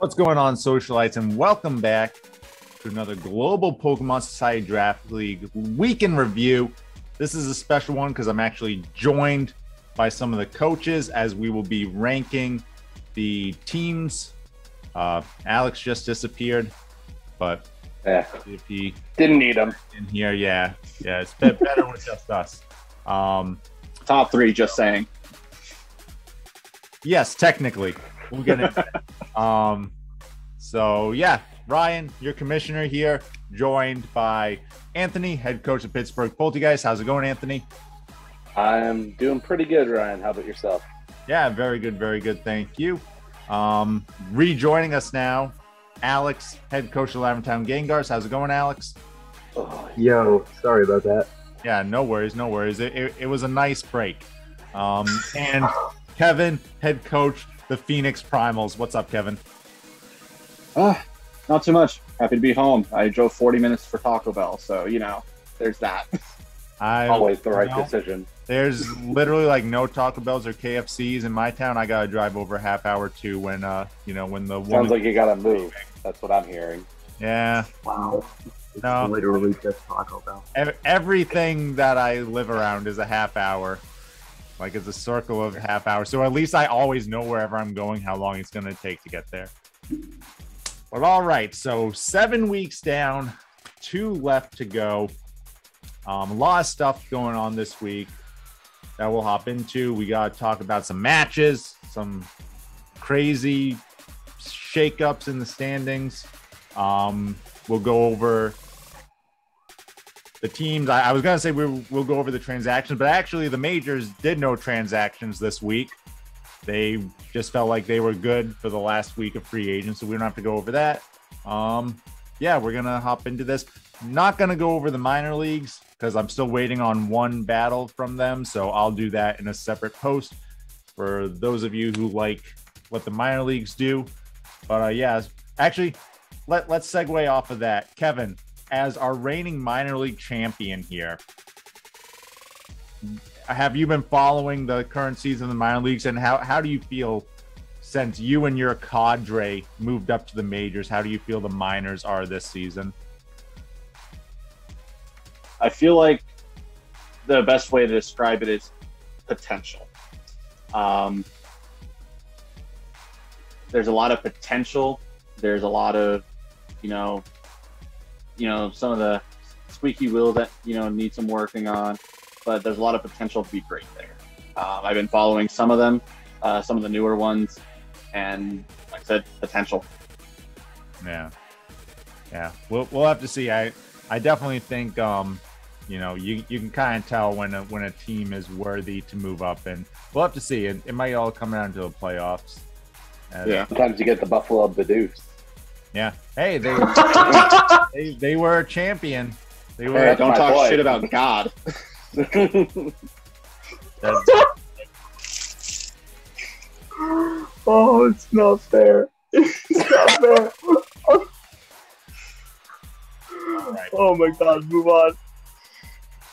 What's going on, Socialites, and welcome back to another Global Pokemon Society Draft League Week in Review. This is a special one because I'm actually joined by some of the coaches as we will be ranking the teams. Alex just disappeared, but if he didn't need him in here, yeah, it's better with just us. Top three, just saying. Yes, technically. We'll get into that. So yeah, Ryan, your commissioner here, joined by Anthony, head coach of Pittsburgh Polteageist. How's it going, Anthony? I'm doing pretty good, Ryan. How about yourself? Yeah, very good. Thank you. Rejoining us now, Alex, head coach of Lavender Town Gengars. How's it going, Alex? Yo, sorry about that. Yeah, no worries. It was a nice break. And Kevin, head coach, the Phoenix Primals. What's up, Kevin? Not too much. Happy to be home. I drove 40 minutes for Taco Bell, so, there's that. Always the right decision. There's literally like no Taco Bells or KFCs in my town. I gotta drive over a half hour to when when the sounds like you gotta move. That's what I'm hearing. Yeah. Wow. No. Literally just Taco Bell. Everything that I live around is a half hour. Like it's a circle of half hour. So at least I always know wherever I'm going, how long it's gonna take to get there. But all right, so 7 weeks down, 2 left to go. A lot of stuff going on this week that we'll hop into. We got to talk about some matches, some crazy shakeups in the standings. We'll go over the teams. I was going to say we'll go over the transactions, but actually the majors did no transactions this week. They just felt like they were good for the last week of free agents, so we don't have to go over that. Yeah, we're going to hop into this. Not going to go over the minor leagues because I'm still waiting on one battle from them, so I'll do that in a separate post for those of you who like what the minor leagues do. But yeah, actually, let's segue off of that. Kevin, as our reigning minor league champion here, have you been following the current season of the minor leagues, and how do you feel since you and your cadre moved up to the majors? How do you feel the minors are this season? I feel like the best way to describe it is potential. There's a lot of potential. There's a lot of, some of the squeaky wheel that, need some working on, but there's a lot of potential to be great there. I've been following some of them, some of the newer ones, and like I said, potential. Yeah. We'll have to see. I definitely think, you can kind of tell when a team is worthy to move up, and we'll have to see. It might all come down to the playoffs. Sometimes you get the Buffalo Bidoof. Yeah. Hey, they were a champion. They were. Hey, don't talk shit about God. Oh, it's not fair. It's not fair. Right. Oh my God, move on.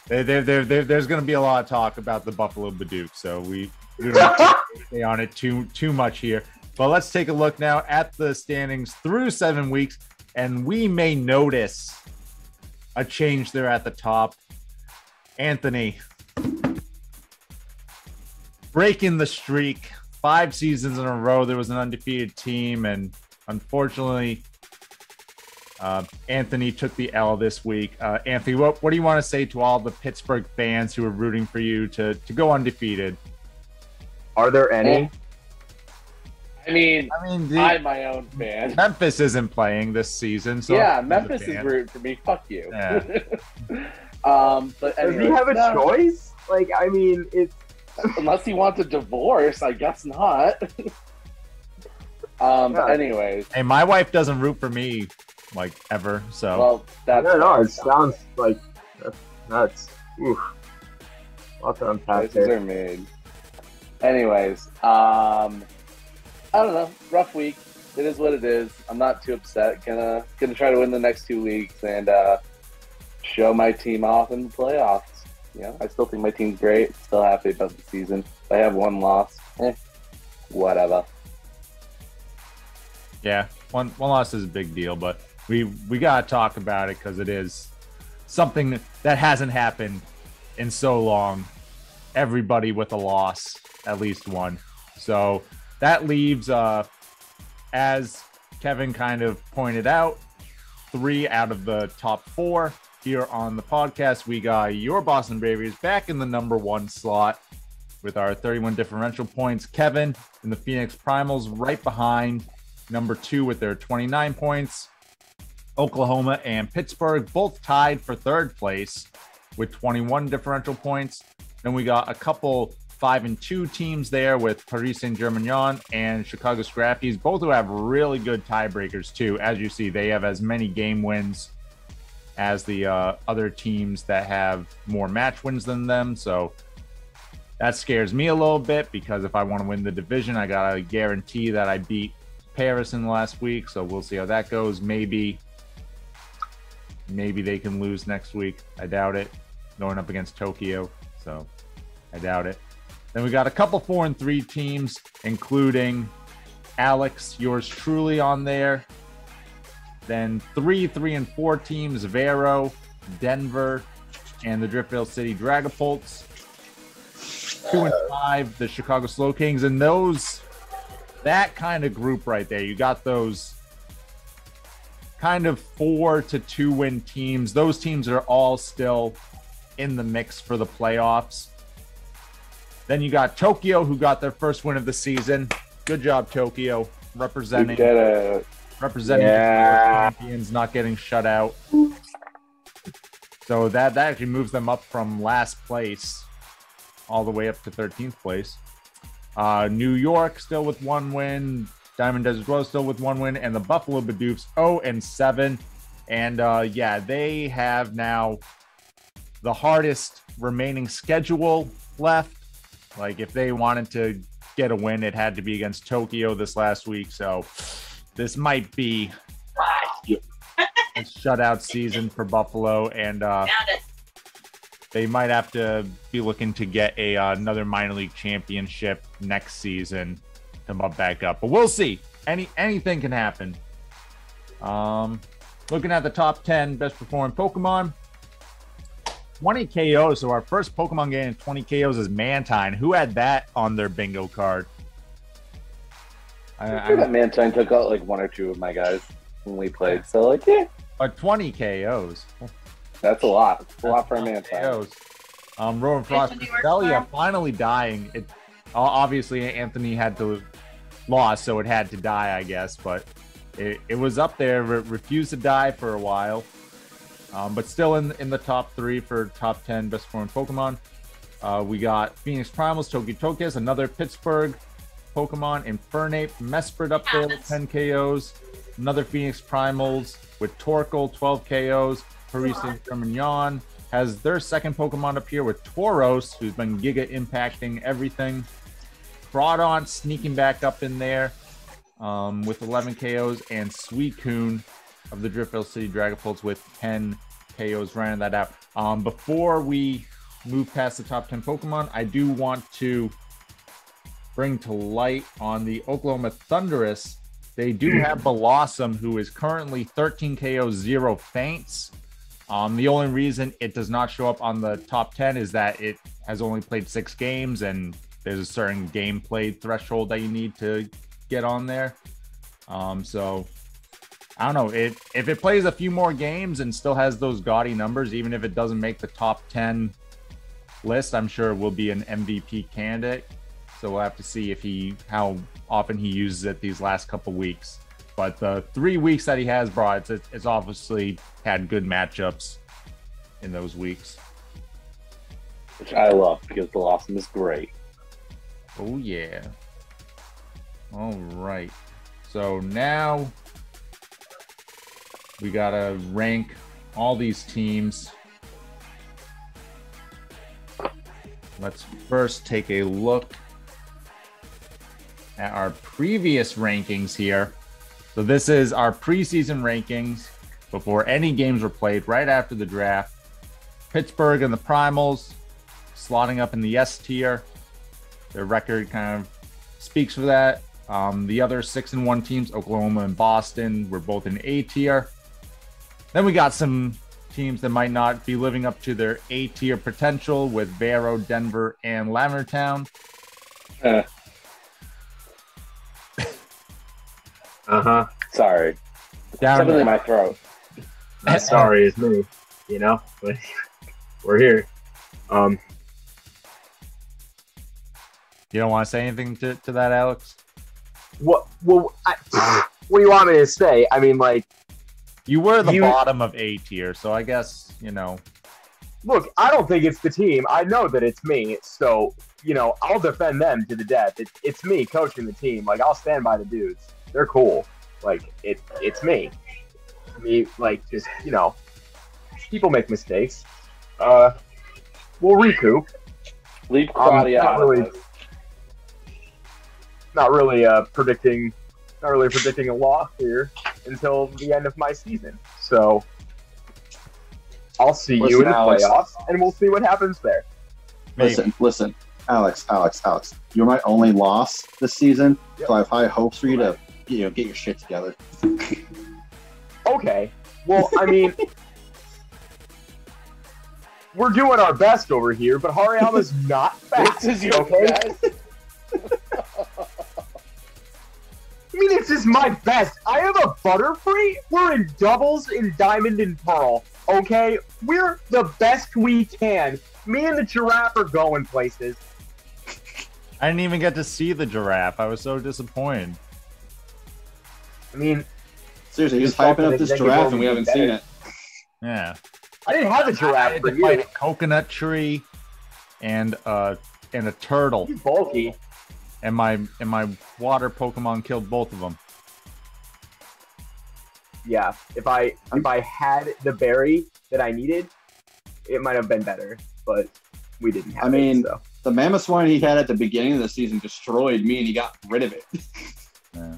There's going to be a lot of talk about the Buffalo Bidoof, so we don't have to stay on it too much here. But let's take a look now at the standings through 7 weeks, and we may notice a change there at the top. Anthony, breaking the streak. 5 seasons in a row, there was an undefeated team, and unfortunately, Anthony took the L this week. Anthony, what do you want to say to all the Pittsburgh fans who are rooting for you to go undefeated? Are there any? I'm my own fan. Memphis isn't playing this season, so yeah, Memphis is rooting for me. Fuck you. Yeah. But Does he have a choice? It's unless he wants a divorce, I guess not. Anyways. Hey, my wife doesn't root for me like ever, so well, that's it sounds like that's nuts. Oof. Lots to unpack choices are made. Anyways, I don't know. Rough week. It is what it is. I'm not too upset. Gonna try to win the next 2 weeks and show my team off in the playoffs. I still think my team's great. Still happy about the season. I have 1 loss. Whatever. Yeah. one loss is a big deal, but we gotta talk about it because it is something that hasn't happened in so long. Everybody with a loss, at least one. So that leaves, as Kevin kind of pointed out, 3 out of the top 4 here on the podcast. We got your Boston Bravery back in the number 1 slot with our 31 differential points. Kevin and the Phoenix Primals right behind number 2 with their 29 points. Oklahoma and Pittsburgh both tied for 3rd place with 21 differential points. Then we got a couple 5-2 teams there with Paris Saint-Germain and Chicago Scrappies, both who have really good tiebreakers too. As you see, they have as many game wins as the other teams that have more match wins than them. So that scares me a little bit because if I want to win the division, I got to guarantee that I beat Paris in the last week. So we'll see how that goes. Maybe they can lose next week. I doubt it. Going up against Tokyo. So I doubt it. Then we got a couple 4-3 teams, including Alex, yours truly on there. Then 3-4 teams, Vero, Denver, and the Driftville City Dragapults. 2-5, the Chicago Slow Kings. And that kind of group right there, you got those kind of 4-2 win teams. Those teams are all still in the mix for the playoffs. Then you got Tokyo, who got their first win of the season. Good job, Tokyo, representing the champions, not getting shut out. So that actually moves them up from last place all the way up to 13th place. New York still with 1 win. Diamond Desert Rose still with 1 win. And the Buffalo Bidoofs 0-7. And they have now the hardest remaining schedule left. Like, if they wanted to get a win, it had to be against Tokyo this last week. So this might be a shutout season for Buffalo. And they might have to be looking to get another minor league championship next season to bump back up. But we'll see. Anything can happen. Looking at the top 10 best performing Pokemon. 20 KOs. So our first Pokemon getting 20 KOs is Mantine. Who had that on their bingo card? I'm sure that Mantine took out like 1 or 2 of my guys when we played. So like, yeah. But 20 KOs. That's a lot. It's a lot for a Mantine. KOs. Rowan Frost Celia finally dying. Obviously Anthony had to lost, so it had to die, I guess. But it was up there. Refused to die for a while. But still in the top 3 for top 10 best performing Pokemon. We got Phoenix Primals, Togekiss, another Pittsburgh Pokemon, Infernape, Mesprit up there with 10 KOs. Another Phoenix Primals with Torkoal, 12 KOs. Paris Saint-Germain has their second Pokemon up here with Tauros, who's been giga impacting everything. Crawdaunt sneaking back up in there with 11 KOs, and Suicune of the Driftville City Dragapults with 10 KOs, rounding that out. Before we move past the top 10 Pokemon, I do want to bring to light on the Oklahoma Thunderous. They do have Blossom, who is currently 13 KOs, 0 faints. The only reason it does not show up on the top 10 is that it has only played 6 games, and there's a certain game played threshold that you need to get on there. So I don't know. If it plays a few more games and still has those gaudy numbers, even if it doesn't make the top 10 list, I'm sure it will be an MVP candidate. So we'll have to see how often he uses it these last couple weeks. But the 3 weeks that he has brought, it's obviously had good matchups in those weeks. Which I love because Blossom is great. Oh, yeah. All right. So now we got to rank all these teams. Let's first take a look at our previous rankings here. So this is our preseason rankings before any games were played, right after the draft. Pittsburgh and the Primals slotting up in the S tier. Their record kind of speaks for that. The other 6-1 teams, Oklahoma and Boston, were both in A tier. Then we got some teams that might not be living up to their A tier potential with Vero, Denver, and Lavender Town. Sorry. Something in my throat. Sorry, it's me. You know, but we're here. You don't want to say anything to that, Alex? What do you want me to say? I mean, like, you were the bottom of A tier, so I guess, you know. Look, I don't think it's the team. I know that it's me, so, you know, I'll defend them to the death. It's me coaching the team. Like, I'll stand by the dudes. They're cool. Like, it's me. Me, like, just, you know, people make mistakes. We'll recoup. Leave Claudia out of it. Not really predicting a loss here until the end of my season. So I'll see you in the playoffs, and we'll see what happens there. Listen, Alex. You're my only loss this season, so I have high hopes for you to, you know, get your shit together. Okay. Well, I mean, we're doing our best over here, but Hariyama's not fast. This is your best. I mean, this is my best. I have a Butterfree. We're in doubles in Diamond and Pearl, okay? We're the best we can. Me and the Giraffe are going places. I didn't even get to see the Giraffe. I was so disappointed. I mean... Seriously, he's hyping up this Giraffe and we haven't seen it. Yeah. I didn't have a Giraffe I had for to you. fight a coconut tree and a turtle. He's bulky. And my water Pokemon killed both of them. Yeah, if I had the berry that I needed, it might have been better, but we didn't have it. So. The Mammoth he had at the beginning of the season destroyed me, and he got rid of it. Yeah.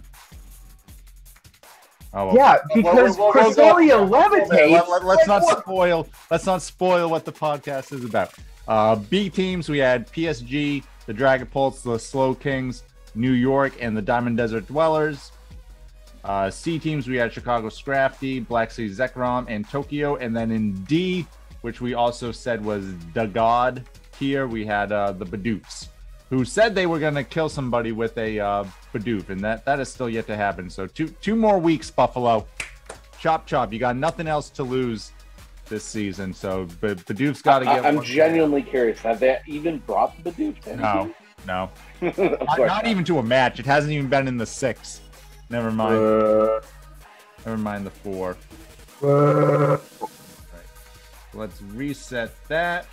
Oh, well. Yeah, because Cresselia levitates. Let's not spoil what the podcast is about. B teams, we had PSG, the Dragapults, the Slow Kings, New York, and the Diamond Desert Dwellers. C teams, we had Chicago Scrappy, Black City Zekrom, and Tokyo. And then in D, which we also said was the God tier, we had the Bidoofs, who said they were going to kill somebody with a Bidoof, and that is still yet to happen. So two more weeks, Buffalo. Chop, chop. You got nothing else to lose this season, so Bidoof's got to get. I'm genuinely curious. Have they even brought the Bidoof in? No. not even to a match. It hasn't even been in the 6. Never mind. Never mind the 4. Right. Let's reset that.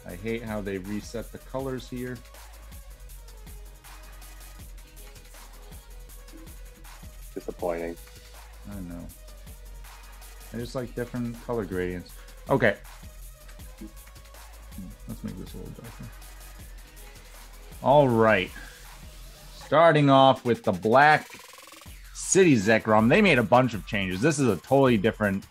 I hate how they reset the colors here. Disappointing. I know. I just like different color gradients. Okay. Let's make this a little darker. All right. Starting off with the Black City Zekrom. They made a bunch of changes. This is a totally different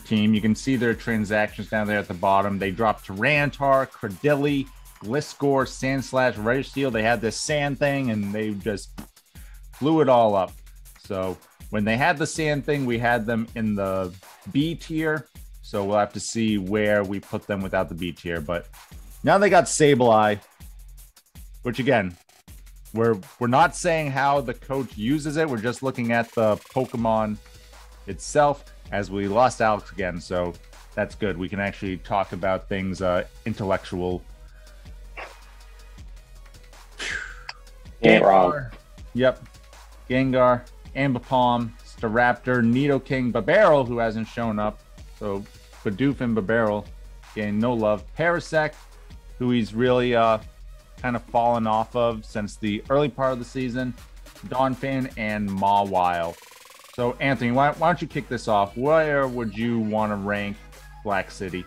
team. You can see their transactions down there at the bottom. They dropped Tyranitar, Cradilly, Gliscor, Sandslash, Registeel. They had this sand thing, and they just blew it all up. So when they had the sand thing, we had them in the B tier. So we'll have to see where we put them without the B tier. But now they got Sableye, which again, we're not saying how the coach uses it. We're just looking at the Pokemon itself, as we lost Alex again. So that's good. We can actually talk about things intellectual. Gengar. Yep. Gengar, Ambipom, Staraptor, Nidoking, Babbarrel, who hasn't shown up. So Bidoof and Babbarrel getting no love. Parasect, who he's really kind of fallen off of since the early part of the season. Donphan and Mawile. So Anthony, why don't you kick this off? Where would you want to rank Black City?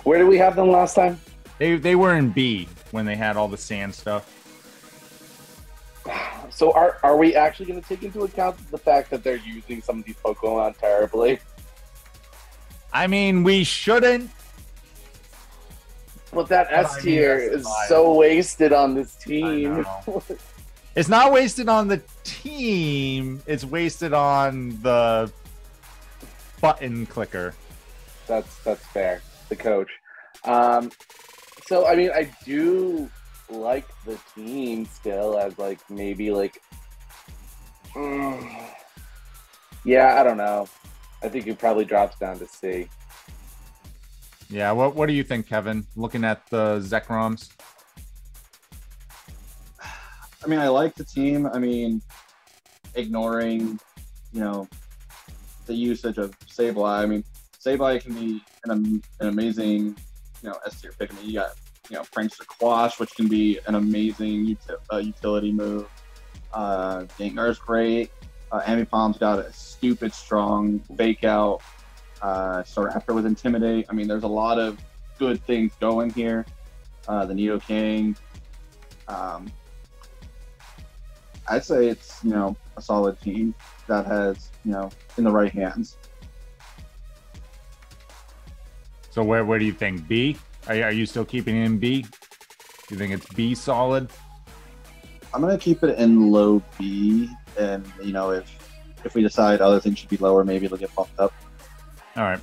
Where did we have them last time? They were in B when they had all the sand stuff. So are we actually going to take into account the fact that they're using some of these Pokemon terribly? I mean, we shouldn't. But that But I S mean, tier that's is fine. so wasted on this I team. know. It's not wasted on the team. It's wasted on the button clicker. That's fair. The coach. So I mean, I do like the team still as like maybe like. Yeah, I don't know. I think it probably drops down to C. Yeah, what do you think, Kevin? Looking at the Zekroms? I mean, I like the team. I mean, ignoring, you know, the usage of Sableye. I mean, Sableye can be an amazing, you know, S tier pick. I mean, you got, you know, Prankster Quash, which can be an amazing utility move. Gengar's great. Ambipom's got a stupid strong fake out. Staraptor with Intimidate. I mean, there's a lot of good things going here. The Nidoking. I'd say it's, you know, a solid team that has, you know, in the right hands. So where do you think? B? Are you still keeping it in B? Do you think it's B solid? I'm gonna keep it in low B, and you know, if we decide other things should be lower, maybe it'll get bumped up. All right,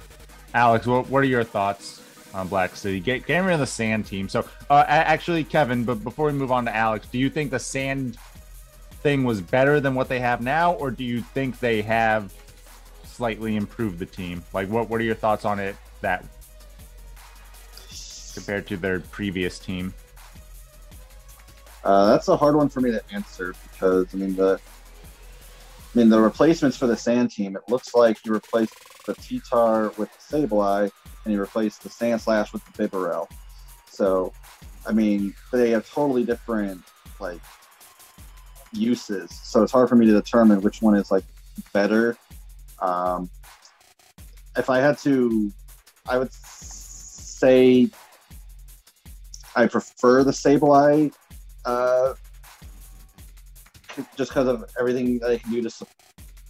Alex, what are your thoughts on Black City? Getting rid of the sand team. So actually, Kevin, but before we move on to Alex, do you think the sand thing was better than what they have now, or do you think they have slightly improved the team? Like, what are your thoughts on it that compared to their previous team? That's a hard one for me to answer because I mean the replacements for the sand team. It looks like you replaced the T-Tar with the Sableye, and you replaced the Sandslash with the Bibarel. So, I mean, they have totally different like uses. So it's hard for me to determine which one is like better. If I had to, I would say I prefer the Sableye. Just because of everything that he can do to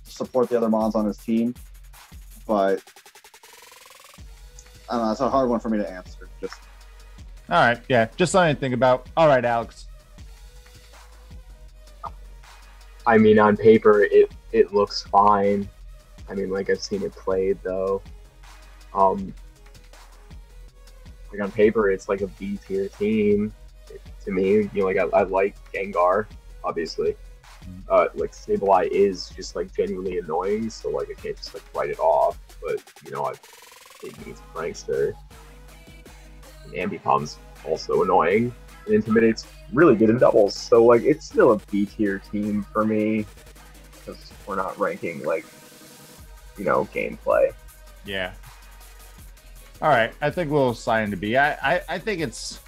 support the other mons on his team, but I don't know. It's a hard one for me to answer. Just all right, yeah, just something to think about. All right, Alex. I mean, on paper, it looks fine. I mean, like I've seen it played though. Like on paper, it's like a B tier team. To me, you know, like I like Gengar, obviously. Like Sableye is just like genuinely annoying, so like I can't just like write it off. But you know, it needs Prankster. And Ambipom's also annoying. And Intimidate's really good in doubles, so like it's still a B tier team for me because we're not ranking like, you know, gameplay. Yeah. All right, I think we'll slide into B. I think it's.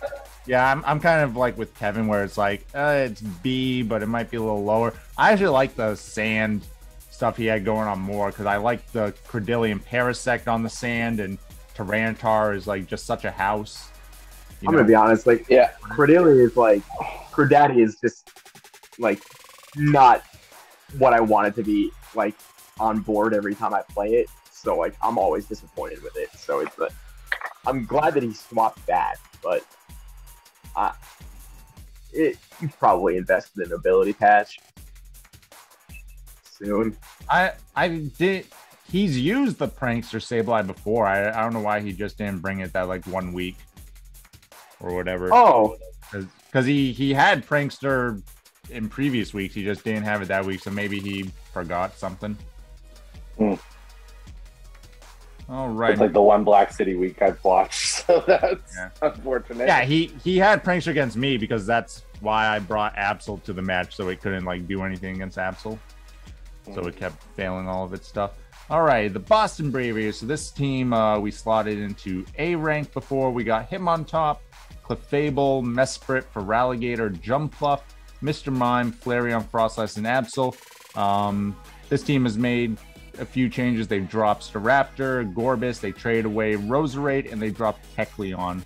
Yeah, I'm kind of like with Kevin where it's like, it's B, but it might be a little lower. I actually like the sand stuff he had going on more because I like the Credillion Parasect on the sand, and Tyranitar is like just such a house. I'm going to be honest, like, yeah, Credillion is like, Credaddy is just like not what I want it to be like on board every time I play it. So like, I'm always disappointed with it. So it's like, I'm glad that he swapped that, but he's probably invested in ability patch soon. He's used the Prankster Sableye before. I don't know why he just didn't bring it that like 1 week or whatever. Oh, because he had Prankster in previous weeks. He just didn't have it that week, so maybe he forgot something. All right. It's like the one Black City week I've watched, so that's unfortunate. Yeah, he had Prankster against me because that's why I brought Absol to the match, so it couldn't like do anything against Absol. So it kept failing all of its stuff. All right, the Boston Bravery. So this team we slotted into A rank before. We got Hitmontop, Clefable, Mesprit for Ralligator, Jumpluff, Mr. Mime, Flareon, Frostlass, and Absol. This team has made a few changes. They've dropped Staraptor, Gorbis, they traded away Roserade, and they dropped Kecleon.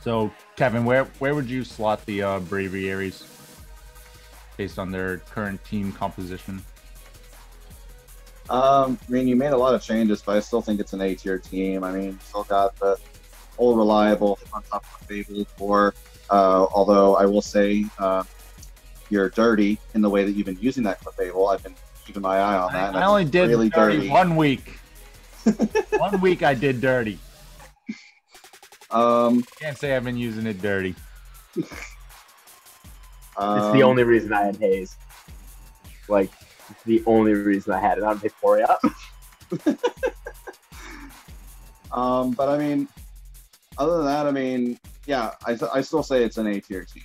So, Kevin, where would you slot the Bravery Aries based on their current team composition? I mean, you made a lot of changes, but I still think it's an A tier team. I mean, you still got the old reliable on top of Fable, or although I will say you're dirty in the way that you've been using that Fable. I've been keeping my eye on that. I only did really dirty 1 week. 1 week I did dirty. Can't say I've been using it dirty. It's the only reason I had Haze. Like, it's the only reason I had it on Victoria. But I mean, other than that, I mean, yeah, I still say it's an A-tier team.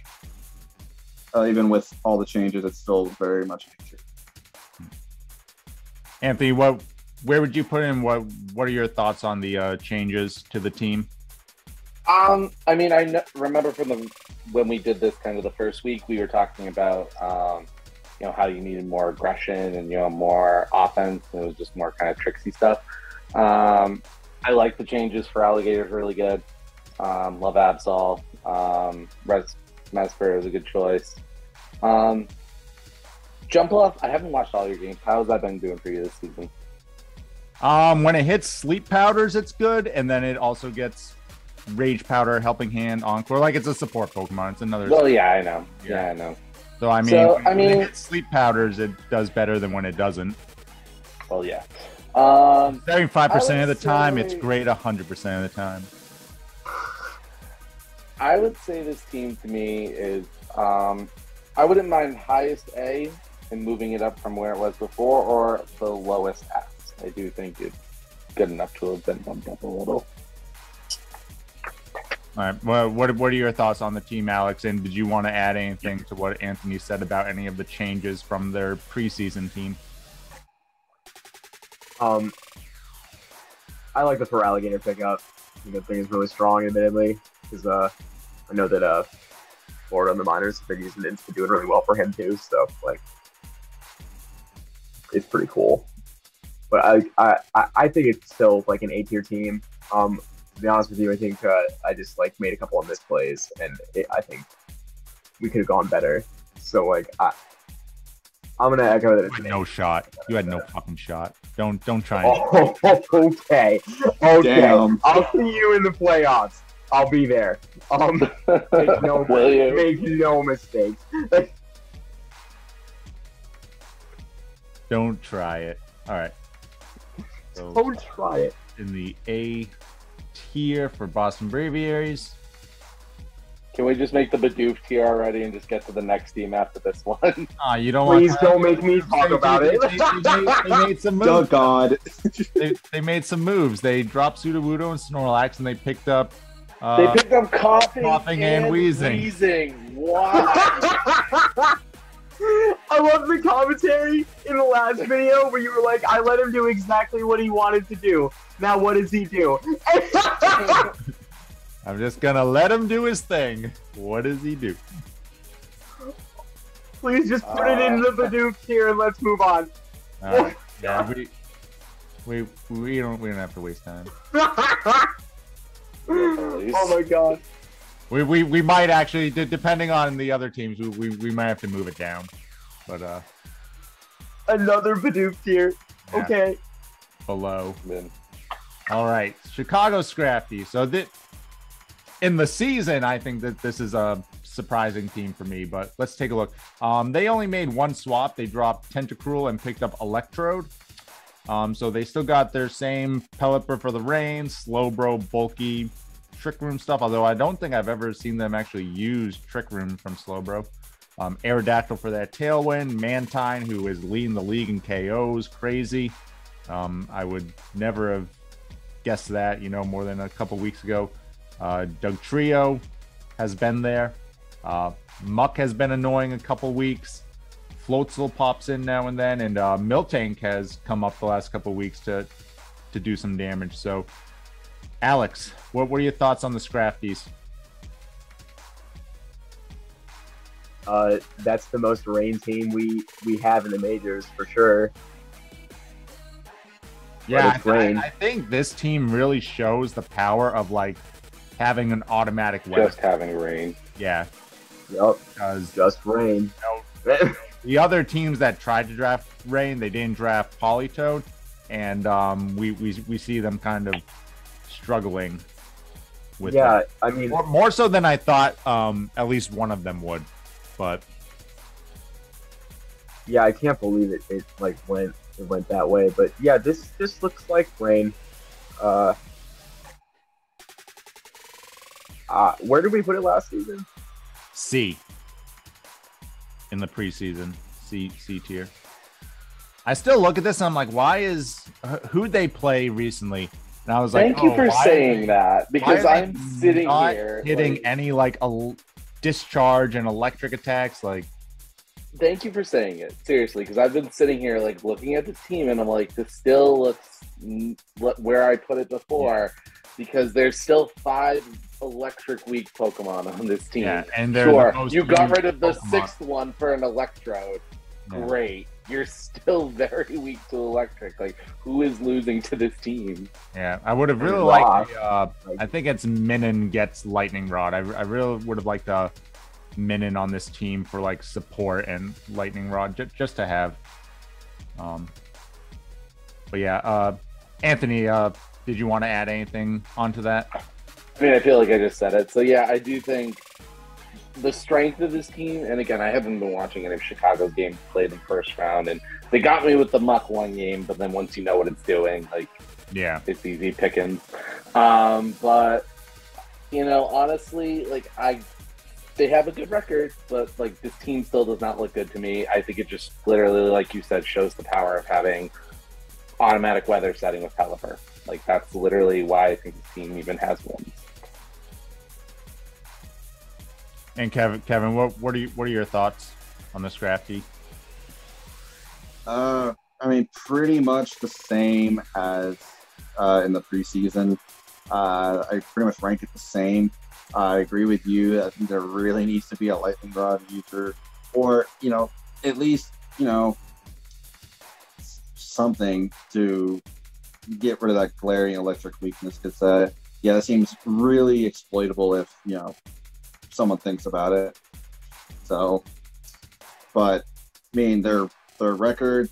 Even with all the changes, it's still very much an A-tier. Anthony, where would you put in? What are your thoughts on the changes to the team? I mean, remember when we did this kind of the first week, we were talking about you know, how you needed more aggression and, you know, more offense. And it was just more kind of tricksy stuff. I like the changes for Alligators, really good. Love Absol. Mesper is a good choice. Jump Off, I haven't watched all your games. How has that been doing for you this season? When it hits sleep powders, it's good, and then it also gets Rage Powder, Helping Hand, Encore. Like, it's a support Pokemon. It's another. Well, yeah, I know. Yeah, I know. So I mean, when it hits sleep powders, it does better than when it doesn't. Well, yeah. 75% of the time, it's great 100% of the time. I would say this team to me is, I wouldn't mind highest A and moving it up from where it was before, or the lowest S. I do think it's good enough to have been bumped up a little. All right. Well, what are your thoughts on the team, Alex? And did you want to add anything to what Anthony said about any of the changes from their preseason team? I like the for Alligator pickup. I think it's really strong, admittedly, because I know that Florida and the minors have been using it. It's been doing really well for him too. So like, it's pretty cool. But I think it's still like an A-tier team. To be honest with you, I think I just like made a couple of misplays, and I think we could have gone better. So like, I'm gonna echo that. You had no shot. You had no fucking shot. Don't try. Okay. Damn. I'll see you in the playoffs. I'll be there. Make no mistakes. Don't try it. All right. So, don't try it. In the A tier for Boston Braviaries. Can we just make the Bidoof tier already and just get to the next team after this one? You don't Please don't make me talk about it. They made some moves. Oh, God. They made some moves. They dropped Sudowoodo and Snorlax, and they picked up... they picked up coughing and wheezing. Why? I love the commentary in the last video where you were like, I let him do exactly what he wanted to do. Now what does he do? I'm just gonna let him do his thing. What does he do? Please just put it in the Bidoof tier and let's move on. Yeah, we don't have to waste time. Oh my god. We might actually, depending on the other teams, we might have to move it down. But another Bidoof tier. Yeah. Okay. Below. All right, Chicago Scrappy. So in the season, I think that this is a surprising team for me. But let's take a look. They only made one swap. They dropped Tentacruel and picked up Electrode. So they still got their same Pelipper for the rain, Slowbro, bulky, Trick Room stuff, although I don't think I've ever seen them actually use Trick Room from Slowbro. Aerodactyl for that Tailwind, Mantine, who is leading the league in KOs, crazy. I would never have guessed that, more than a couple weeks ago. Dugtrio has been there. Muck has been annoying a couple weeks. Floatzel pops in now and then, and Miltank has come up the last couple weeks to do some damage. So, Alex, what were your thoughts on the Scrafties? That's the most rain team we have in the majors for sure. Yeah, I think this team really shows the power of like having an automatic weapon. Just having rain. Yeah. Yep. Just rain. The other teams that tried to draft rain, they didn't draft Politoed, and we see them kind of struggling with Yeah, that. I mean, More so than I thought. At least one of them would, but yeah, I can't believe it like went that way. But yeah, this looks like rain. Where did we put it last season? C in the preseason, C tier. I still look at this and I'm like, why is who'd they play recently? And I was like, Thank you for saying that, because I'm sitting not here hitting like, any like a discharge and electric attacks. Like, thank you for saying it, seriously, because I've been sitting here like looking at this team and I'm like, this still looks where I put it before, because there's still 5 electric weak Pokemon on this team. yeah, and sure, you got rid of the Pokemon. 6th one for an Electrode. Yeah. Great. You're still very weak to electric. Like, who is losing to this team? Yeah, I would have really Rock. liked. I think it's Minun gets Lightning Rod. I really would have liked Minun on this team for like support and Lightning Rod just to have. But yeah, Anthony, did you want to add anything onto that? I mean, I feel like I just said it. So yeah, I do think the strength of this team, and again, I haven't been watching any of Chicago's games played in first round, and they got me with the Muck one game, but then once you know what it's doing, like, Yeah, it's easy pickings. But you know, honestly, like they have a good record, but like this team still does not look good to me. I think it just literally, like you said, shows the power of having automatic weather setting with Pelipper. Like, that's literally why I think this team even has wins. and Kevin, what are your thoughts on the Scrappy? I mean, pretty much the same as in the preseason. I pretty much rank it the same. I agree with you. I think there really needs to be a Lightning Rod user, or at least something to get rid of that glaring electric weakness. Because that seems really exploitable if someone thinks about it. So, but I mean, their record.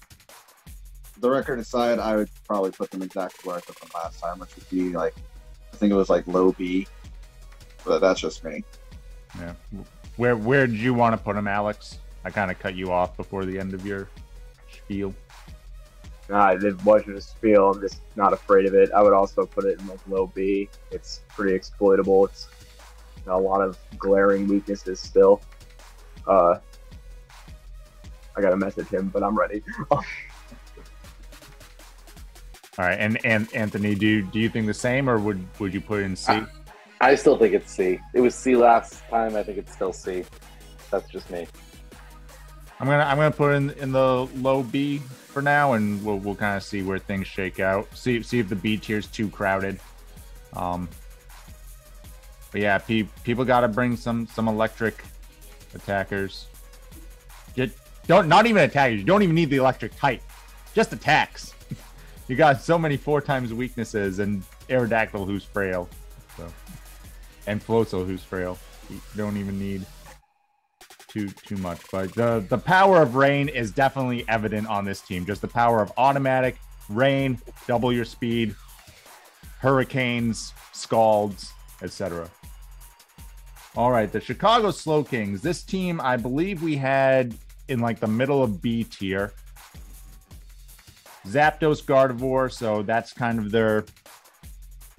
The record aside, I would probably put them exactly where I put them last time, which would be like, I think it was like low B. But that's just me. Yeah, where did you want to put him, Alex? I kind of cut you off before the end of your spiel. It wasn't a spiel. I'm just not afraid of it. I would also put it in like low B. It's pretty exploitable. It's a lot of glaring weaknesses still. I gotta message him, but I'm ready. All right, and Anthony, do you think the same, or would you put it in C? I still think it's C. It was C last time. I think it's still C. That's just me. I'm gonna put it in the low B for now, and we'll kind of see where things shake out. See if the B tier is too crowded. But yeah, people got to bring some electric attackers. Not even attackers. You don't even need the electric type. Just attacks. You got so many 4 times weaknesses, and Aerodactyl, who's frail, and Floatzel, who's frail. You don't even need too much. But the power of rain is definitely evident on this team. Just the power of automatic rain, double your speed, hurricanes, scalds, etc. All right, the Chicago Slow Kings. This team, I believe we had in like the middle of B tier. Zapdos, Gardevoir, so that's kind of their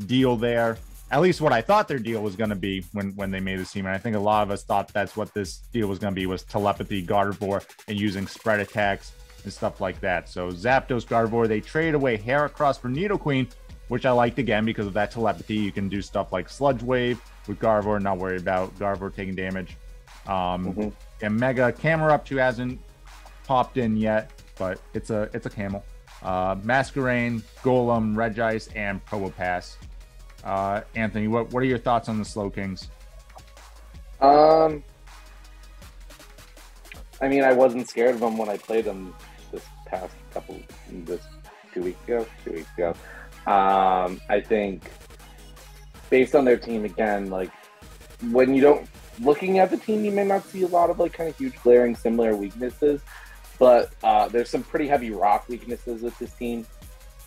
deal there. At least what I thought their deal was going to be when they made this team. And I think a lot of us thought that's what this deal was going to be, was telepathy, Gardevoir, and using spread attacks and stuff like that. So Zapdos, Gardevoir, they traded away Heracross for Nidoqueen, which I liked again because of that telepathy. You can do stuff like Sludge Wave with Gardevoir, not worried about Gardevoir taking damage. And Mega Camerupt, who hasn't popped in yet, but it's a camel. Masquerain, Golem, Regice, and Probopass. Anthony, what are your thoughts on the Slow Kings? I mean, I wasn't scared of them when I played them this 2 weeks ago. I think based on their team, again, like when you don't looking at the team, you may not see a lot of like kind of huge glaring similar weaknesses, but there's some pretty heavy rock weaknesses with this team.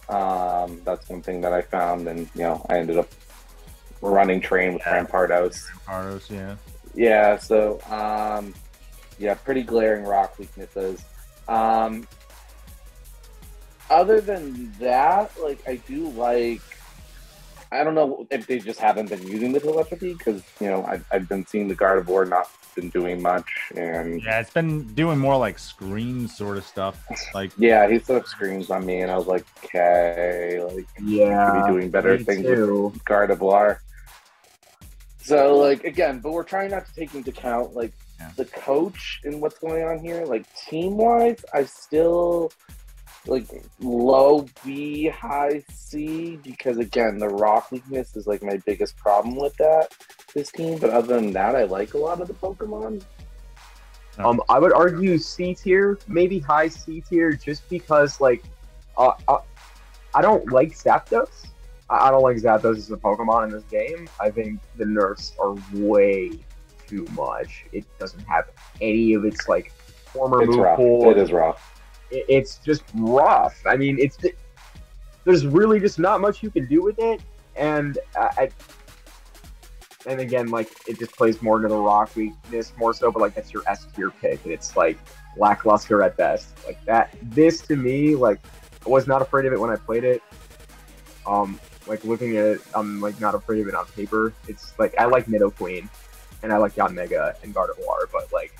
That's one thing that I found, and I ended up running train with Rampardos. Rampardos, yeah. Yeah, so yeah, pretty glaring rock weaknesses. Other than that, like I do like. I don't know if they just haven't been using the telepathy because I've been seeing the Gardevoir not been doing much, and yeah, it's been doing more like screen sort of stuff. Like yeah, he set up screens on me, and I was like, okay, like Yeah, you could be doing better me things too. with Gardevoir. So like again, but we're trying not to take into account like the coach and what's going on here. Like team wise, I still like low B, high C because again, the rock weakness is like my biggest problem with this team. But other than that, I like a lot of the Pokemon. I would argue C tier, maybe high C tier, just because like, I don't like Zapdos. I don't like Zapdos as a Pokemon in this game. I think the nerfs are way too much. It doesn't have any of its like former move rough. pool. It is rough. It's just rough. I mean, there's really just not much you can do with it, and and again, like it just plays more into the rock weakness more so. But like that's your S tier pick, and it's like lackluster at best. Like that. This to me, like I was not afraid of it when I played it. Like looking at it, I'm like not afraid of it on paper. It's like I like Nidoqueen, and I like Yanmega and Gardevoir, but like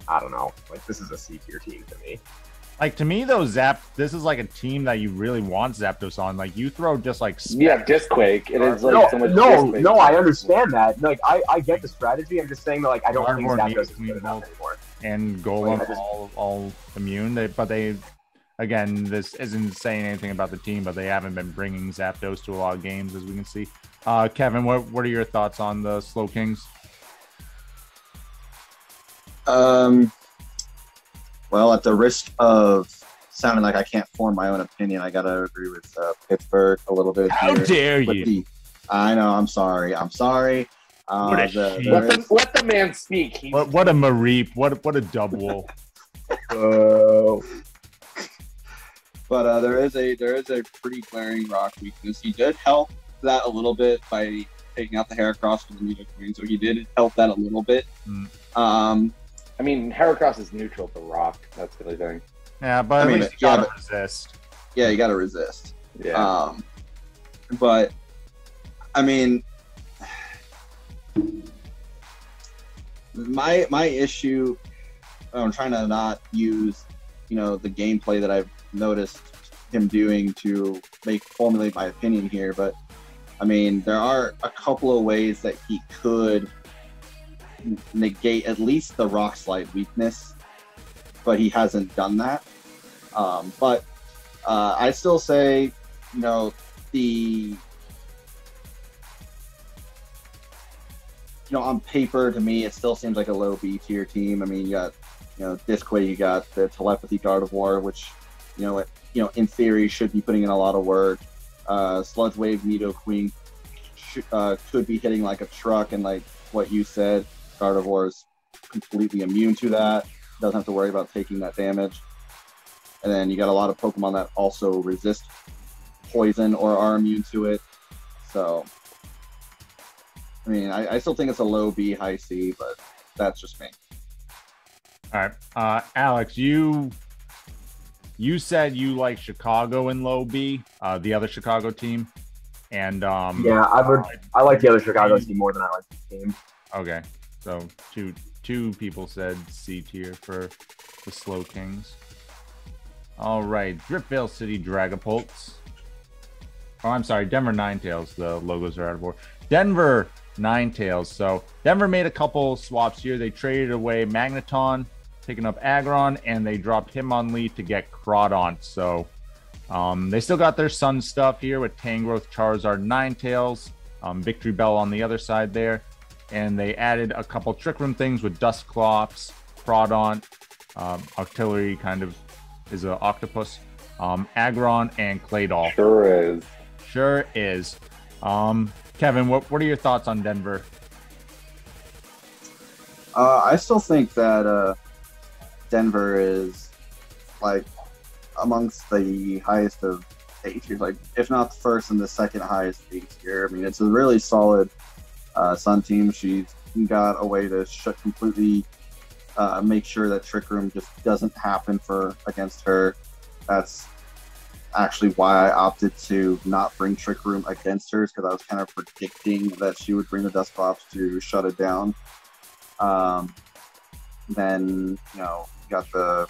I don't know. Like this is a C tier team to me. Like to me though, this is like a team that you really want Zapdos on. Like you throw just like Disquake. It is like no, so much no, I understand that. Like I get the strategy. I'm just saying that like I don't think Gardevoir, Zapdos is good enough anymore. And Golem all immune. But they again, this isn't saying anything about the team, but they haven't been bringing Zapdos to a lot of games as we can see. Kevin, what are your thoughts on the Slow Kings? Well, at the risk of sounding like I can't form my own opinion, I gotta agree with Pittsburgh a little bit. How dare you? I know. I'm sorry. What a let the man speak. What a Mareep. What a double. But there is a pretty glaring rock weakness. He did help that a little bit by taking out the Heracross from the Nidoqueen, so he did help that a little bit. I mean, Heracross is neutral to rock. That's the only thing. Yeah, but at least you gotta resist. Yeah, you gotta resist. Yeah. But I mean, my issue. I'm trying to not use, the gameplay that I've noticed him doing to formulate my opinion here. But I mean, there are a couple of ways that he could negate at least the rock slide weakness, but he hasn't done that. But I still say, on paper to me, it still seems like a low B tier team. I mean, you got, Disquay, you got the Telepathy Gardevoir, which, in theory should be putting in a lot of work. Sludge Wave Nidoqueen could be hitting like a truck, and like what you said, Gardevoir is completely immune to that. Doesn't have to worry about taking that damage. And then you got a lot of Pokemon that also resist poison or are immune to it. So, I mean, I still think it's a low B, high C, but that's just me. All right, Alex, you said you like Chicago in low B, the other Chicago team, and yeah, I like the other Chicago team more than I like this team. Okay, so two people said C tier for the Slow Kings. All right, Driftvale City Dragapults. Oh, I'm sorry, Denver NineTails. The logos are out of order. Denver NineTails. So Denver made a couple swaps here. They traded away Magneton, picking up Aggron, and they dropped Hitmonlee to get Crawdaunt. So they still got their Sun stuff here with Tangrowth, Charizard, Ninetales, Victory Bell on the other side there. And they added a couple Trick Room things with Dusclops, Crawdaunt, Octillery kind of is an octopus, Aggron, and Claydol. Sure is. Kevin, what are your thoughts on Denver? I still think that Denver is like amongst the highest of A tier, like if not the first and the second highest A tier. I mean, it's a really solid Sun team. She's got a way to completely make sure that Trick Room just doesn't happen against her. That's actually why I opted to not bring Trick Room against her, because I was kind of predicting that she would bring the Dusclops to shut it down. Then you got the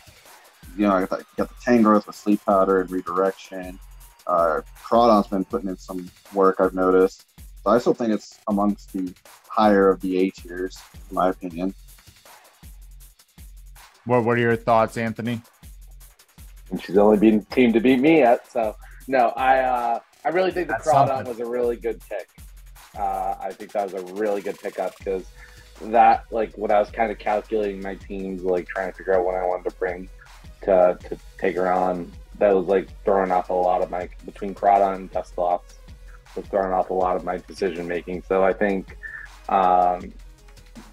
Tangrowth with Sleep Powder and Redirection. Crawdon's been putting in some work, I've noticed. So I still think it's amongst the higher of the A tiers, in my opinion. What are your thoughts, Anthony? And she's only been team to beat me yet, so no. I really think the Crawdon was a really good pick. I think that was a really good pickup, because that, like, when I was kind of calculating my teams, like trying to figure out what I wanted to bring to take her on, that was like throwing off a lot of my, between Crawdon and Dusclops, was throwing off a lot of my decision making. So I think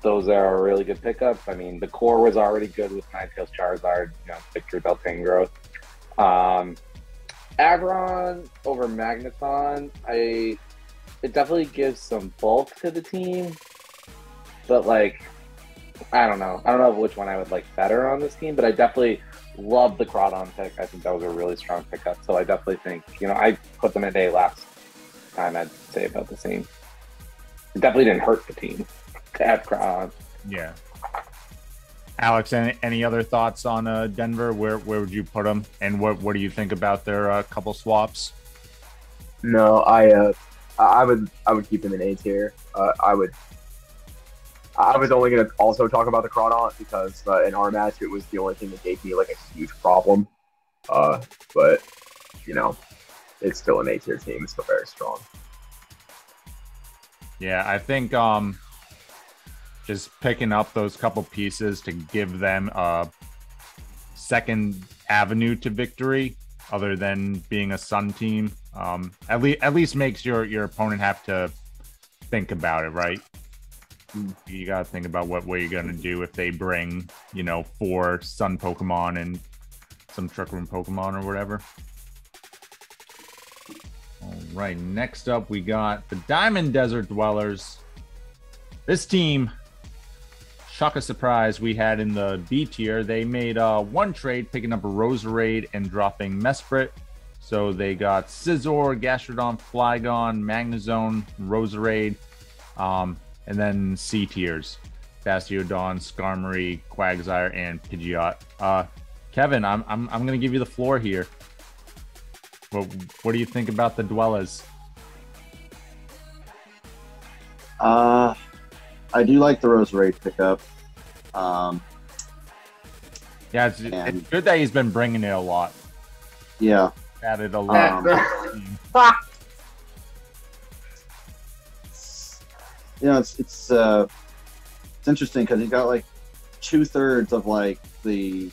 those are a really good pickup. I mean, the core was already good with NineTails Charizard, Victory Bell Tangrowth. Aggron over Magneton, it definitely gives some bulk to the team, but like, I don't know which one I would like better on this team, but I definitely love the Crawdon pick. I think that was a really strong pickup, so I definitely think, I put them at A last time. I'd say about the same. It definitely didn't hurt the team to add Crawdon. Yeah. Alex, any other thoughts on Denver? Where would you put them, and what do you think about their couple swaps? No, I would keep them in A tier. I was only going to also talk about the Crawdon because in our match it was the only thing that gave me like a huge problem. But it's still an A tier team. It's still very strong. Yeah, I think just picking up those couple pieces to give them a second avenue to victory, other than being a Sun team, at least makes your opponent have to think about it, right? You got to think about what you're going to do if they bring, 4 Sun Pokemon and some Trick Room Pokemon or whatever. All right, next up we got the Diamond Desert Dwellers. This team, shock a surprise, we had in the B tier. They made one trade, picking up a Roserade and dropping Mesprit. So they got Scizor, Gastrodon, Flygon, Magnezone, Roserade, and then C tiers: Bastiodon, Skarmory, Quagsire, and Pidgeot. Kevin, I'm gonna give you the floor here. What do you think about the Dwellers? I do like the Roserade pickup. Yeah, it's good that he's been bringing it a lot. Yeah. Added a lot. It's interesting because he's got like 2/3 of like the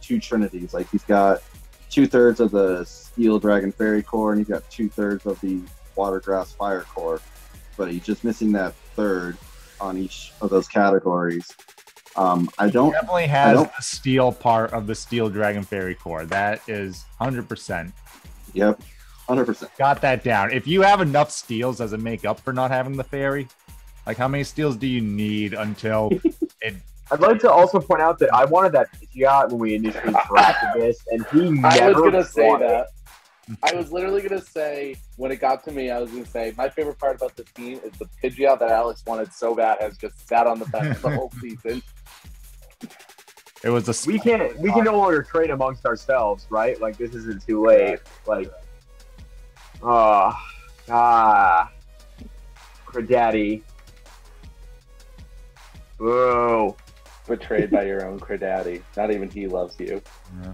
2 Trinities. Like he's got 2/3 of the Steel Dragon Fairy core, and he's got 2/3 of the Water Grass Fire core. But he's just missing that third on each of those categories. He definitely has the steel part of the Steel Dragon Fairy core. That is 100%. Yep, 100%. Got that down. If you have enough steals, does it make up for not having the fairy? Like, how many steals do you need until it? I'd like to also point out that I wanted that Pidgeot when we initially drafted this, and he never I was going to say wanted that. I was literally going to say, when it got to me, I was going to say, my favorite part about this team is the Pidgeot that Alex wanted so bad has just sat on the bench the whole season. It was we can no longer trade amongst ourselves, right? Like, this isn't too late. Like, Cradaddy. Whoa. Betrayed by your own Cradaddy. Not even he loves you. Yeah.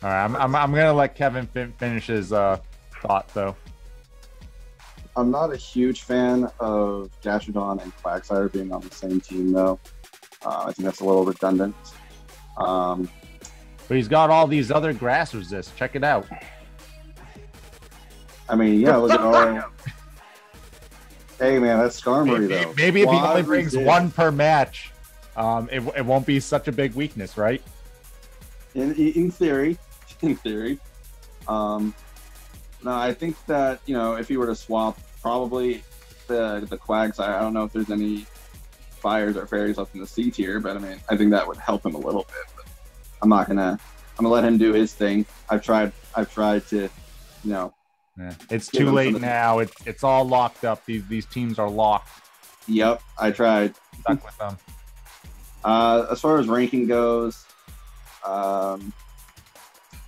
All right, I'm gonna let Kevin finish his thought though. I'm not a huge fan of Gastrodon and Quagsire being on the same team though. I think that's a little redundant. But he's got all these other grass resists. Check it out. I mean, yeah, look at all. Hey man, that's Skarmory though. Maybe if he only brings one per match, it won't be such a big weakness, right? In theory. No, I think that, if you were to swap, probably the Quags, I don't know if there's any fires or fairies left in the C tier, but I mean, I think that would help him a little bit. But I'm gonna let him do his thing. I've tried to, Yeah. It's too late now. It's all locked up. These teams are locked. Yep, I tried. Stuck with them. As far as ranking goes,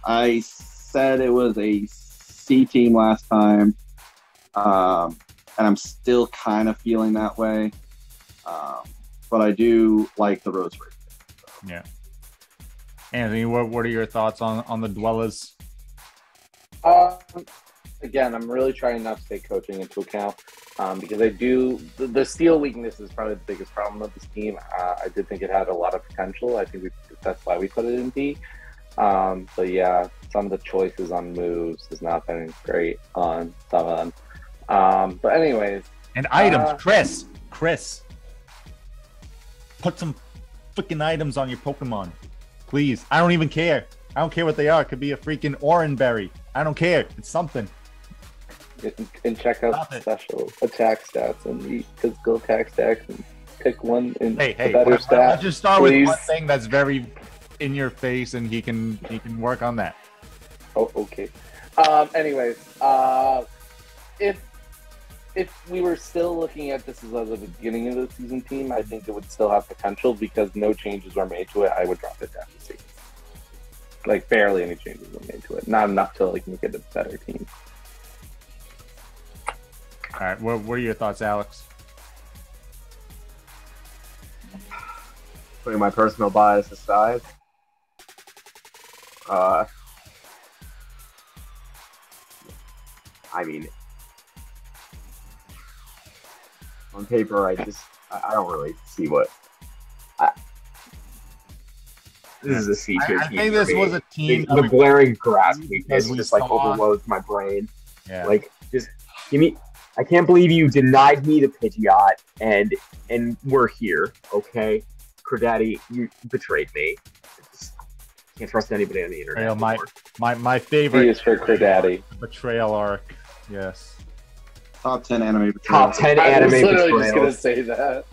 I said it was a C team last time, and I'm still kind of feeling that way. But I do like the Rose Race. So. Yeah. Anthony, what are your thoughts on the Dwellers? Again, I'm really trying not to take coaching into account because I do. The steal weakness is probably the biggest problem of this team. I did think it had a lot of potential. I think that's why we put it in B. But yeah, some of the choices on moves has not been great on some of them. But anyways. And items, Chris. Put some freaking items on your Pokemon. Please. I don't even care. I don't care what they are. It could be a freaking Oranberry. I don't care. It's something. And check out special attack stats and the physical attack stats and pick one in the better stat. Let's just start with one thing that's very in your face, and he can work on that. Oh, okay. Anyways, if we were still looking at this as the beginning of the season team, I think it would still have potential because no changes were made to it. I would drop it down to C. Like barely any changes were made to it. Not enough to make it a better team. All right, what are your thoughts, Alex? Putting my personal bias aside, I mean, on paper, I don't really see what. This is a C tier team. I think this was a team. The glaring grass weakness just overloads my brain. Yeah. Just give me. I can't believe you denied me the Pidgeot, and we're here, okay? Credaddy, you betrayed me. Can't trust anybody on the internet anymore. My favorite is for Credaddy. Betrayal arc, yes. Top 10 anime betrayal. Top 10 anime betrayal. I was literally just going to say that.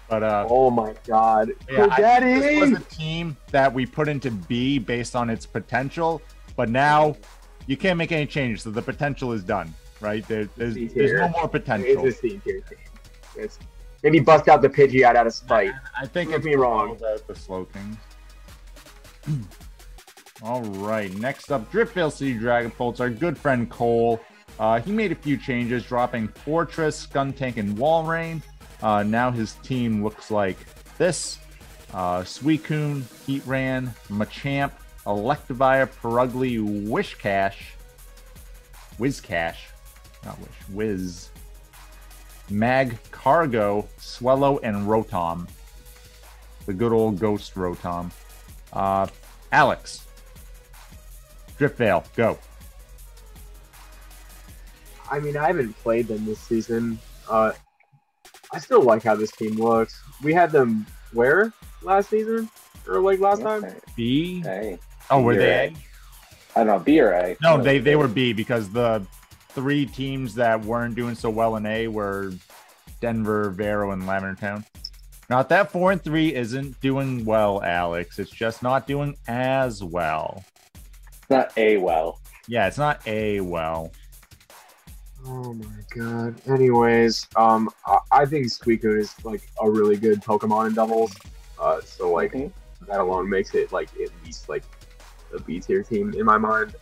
But oh my god. Yeah, Credaddy! This was a team that we put into B based on its potential, but now you can't make any changes, so the potential is done. Right? There's no more potential. It's a C tier team. Maybe bust out the Pidgeot out of spite. I think it's me wrong. The slow things. All right. Next up, Driftvale City Dragonbolts. Our good friend Cole. He made a few changes, dropping Fortress, Skuntank, and Walrein. Now his team looks like this: Suicune, Heatran, Machamp, Electivire, Purugly, Wiz, Mag, Cargo, Swellow, and Rotom. The good old Ghost Rotom. Alex. Driftvale, go. I mean, I haven't played them this season. I still like how this team looks. We had them where last season? Or last time? B? A. Oh, were they A? I don't know, B or A. No, they were B because the 3 teams that weren't doing so well in A were Denver, Vero, and Lavender Town. Not that 4 and 3 isn't doing well, Alex. It's just not doing as well. It's not A well. Yeah, it's not A well. Oh my god. Anyways, I think Suicune is a really good Pokemon in doubles. So that alone makes it at least a B tier team in my mind.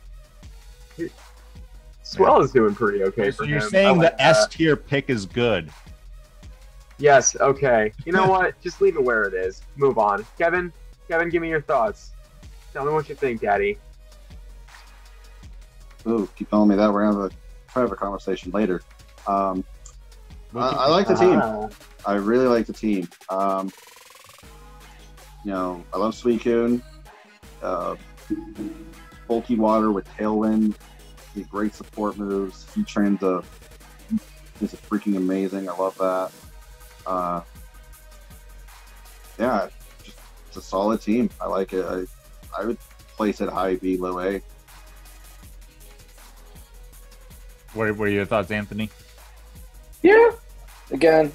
Swell is doing pretty okay. So you're saying the S tier pick is good? Yes. Okay. You know what? Just leave it where it is. Move on. Kevin, give me your thoughts. Tell me what you think, Daddy. Ooh, keep telling me that. We're gonna have a private conversation later. I like the team. I really like the team. I love Suicune. Bulky Water with Tailwind. Great support moves. Heatran's is freaking amazing. I love that. Just it's a solid team. I like it. I would place it high B, low A. What are your thoughts, Anthony? Yeah. Again,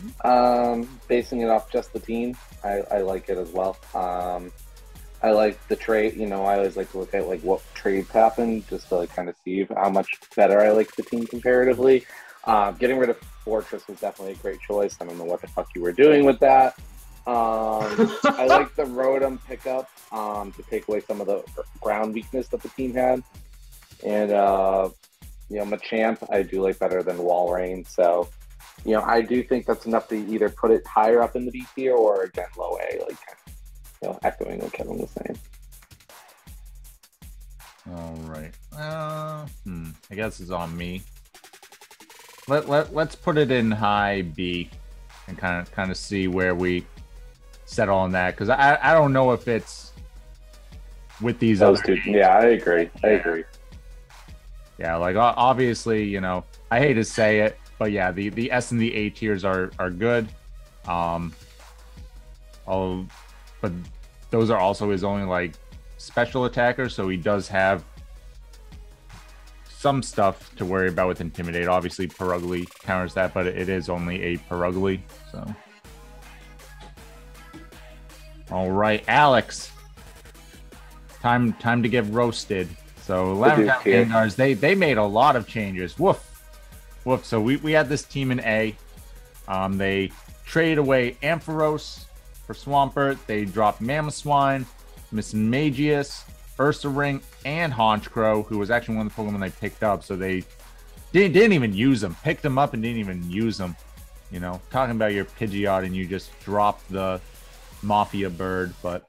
basing it off just the team, I like it as well. I like the trade. You know, I always like to look at like what trades happen just to like kind of see how much better I like the team comparatively. Getting rid of Fortress was definitely a great choice. I don't know what the fuck you were doing with that. I like the Rotom pickup to take away some of the ground weakness that the team had. And, you know, Machamp I do like better than Walrein. So, you know, I do think that's enough to either put it higher up in the B tier or, again, low A, like, you know, echoing what Kevin was saying. All right. I guess it's on me. Let's put it in high B and kind of see where we settle on that, because I don't know if it's with these Those other two. Yeah, I agree. I agree. Yeah, like obviously, you know, I hate to say it, but yeah, the S and the A tiers are good. But those are also his only like special attackers, so he does have some stuff to worry about with Intimidate. Obviously, Perugly counters that, but it is only a Perugly. So, all right, Alex, time to get roasted. So, Lavender Town Gengars, they made a lot of changes. Woof. So we had this team in A. They traded away Ampharos for Swampert. They dropped Mamoswine, Mismagius, Ursaring, and Honchkrow, who was actually one of the Pokemon they picked up. So they didn't even use them. Picked them up and didn't even use them. You know, talking about your Pidgeot and you just dropped the Mafia Bird, but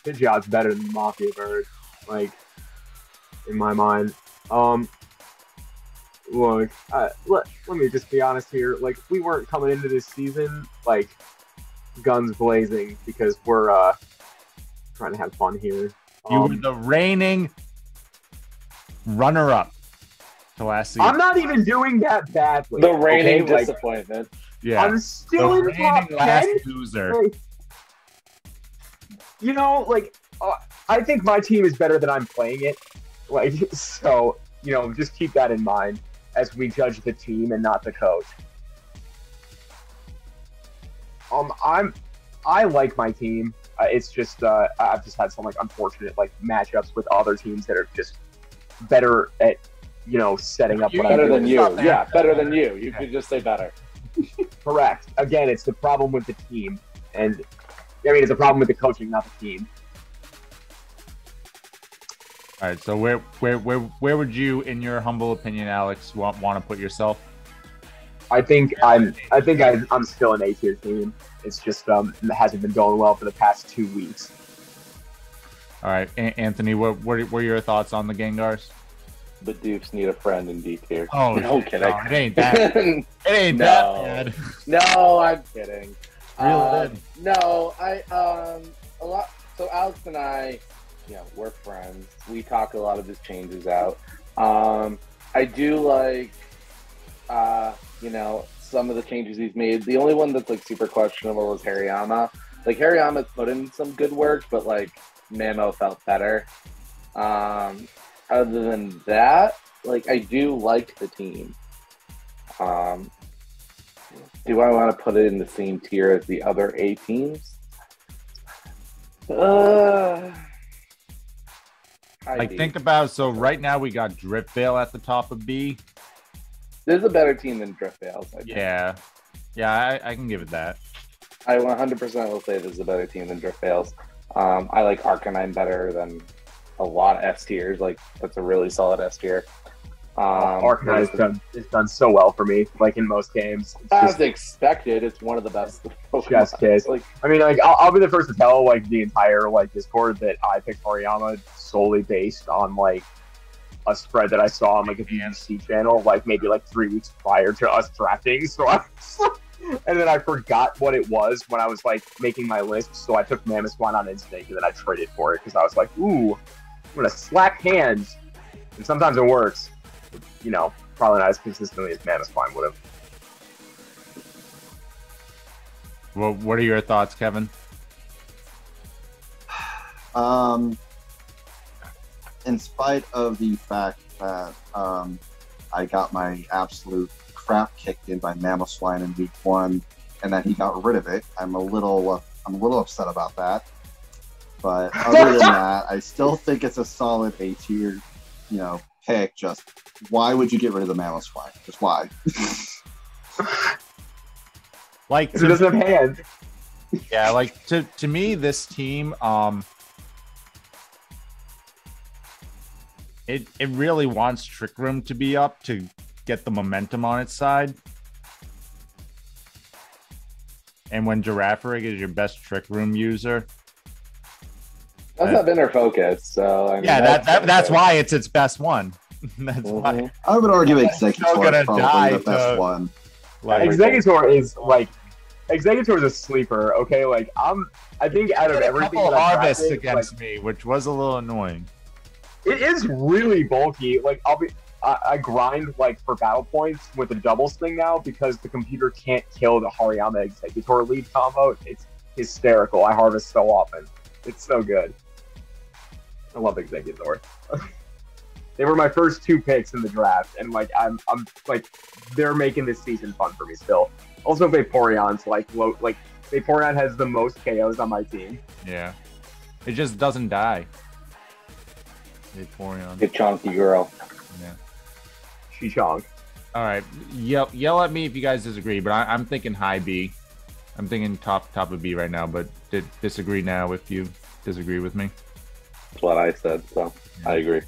Pidgeot's better than Mafia Bird, like, in my mind. Look, let me just be honest here. Like, we weren't coming into this season, like, guns blazing, because we're trying to have fun here. You were the reigning runner-up to last season. I'm not even doing that badly. The reigning okay? disappointment. Yeah, I'm still in top 10. Last loser. Like, you know, like, I think my team is better than I'm playing it. Like, so, you know, just keep that in mind as we judge the team and not the coach. I like my team. It's just I've just had some like unfortunate like matchups with other teams that are just better at, you know, setting up. Better than you. Yeah, better than you. You could just say better. Correct. Again, it's the problem with the team, and I mean it's a problem with the coaching, not the team. All right. So where would you, in your humble opinion, Alex, want to put yourself? I think I'm still an A-tier team. It's just it hasn't been going well for the past 2 weeks. All right, Anthony, what were your thoughts on the Gengars? The Dukes need a friend in D tier. Oh, no, kidding. No, it ain't that. It ain't that bad. No, I'm kidding. Really? No, a lot. So Alex and I, yeah, we're friends. We talk a lot of his changes out. I do like, you know, some of the changes he's made. The only one that's like super questionable is Hariyama. Like Hariyama's put in some good work, but like Mamo felt better. Other than that, like I do like the team. Do I want to put it in the same tier as the other A teams? Like think about, so right now we got Driftvale at the top of B. This is a better team than Driftvale. Yeah, I can give it that. I 100% will say this is a better team than Driftvale's. I like Arcanine better than a lot of S tiers. Like that's a really solid S tier. Arcanine has done so well for me, like in most games. As expected, it's one of the best Pokemon. Chef's kiss. Like, I mean, like I'll be the first to tell like the entire like Discord that I picked Hariyama solely based on like a spread that I saw on like a BBC channel, like maybe like 3 weeks prior to us drafting. So and then I forgot what it was when I was like making my list. So I took Mamoswine on instinct and then I traded for it because I was like, ooh, I'm gonna slack hands. And sometimes it works. You know, probably not as consistently as Mamoswine would have. Well, what are your thoughts, Kevin? In spite of the fact that I got my absolute crap kicked in by Mamoswine in week 1, and then he got rid of it. I'm a little upset about that. But other than that, I still think it's a solid A tier, pick. Just why would you get rid of the Mamoswine? Just why? Like, It doesn't have hands. yeah, like to me, this team, it really wants Trick Room to be up to get the momentum on its side. And when Girafarig is your best Trick Room user, That's not been their focus. So I mean, yeah, that's why it's its best one. That's why. I would argue Executor gonna is probably die the best to- one. Like, Executor is a sleeper. Okay, like I think out of a everything couple that I've harvests drafted, against me, which was a little annoying. it is really bulky. Like I grind like for battle points with a doubles thing now because the computer can't kill the Hariyama Executor lead combo. It's hysterical. I harvest so often. It's so good. I love Executor. They were my first 2 picks in the draft, and like I'm like they're making this season fun for me still. Also, Vaporeon's Vaporeon has the most KOs on my team. Yeah, it just doesn't die. Vaporeon. Good chonky girl. Yeah. Chichong. All right, yell at me if you guys disagree, but I'm thinking high B. I'm thinking top of B right now, but disagree now if you disagree with me. That's what I said. So I agree.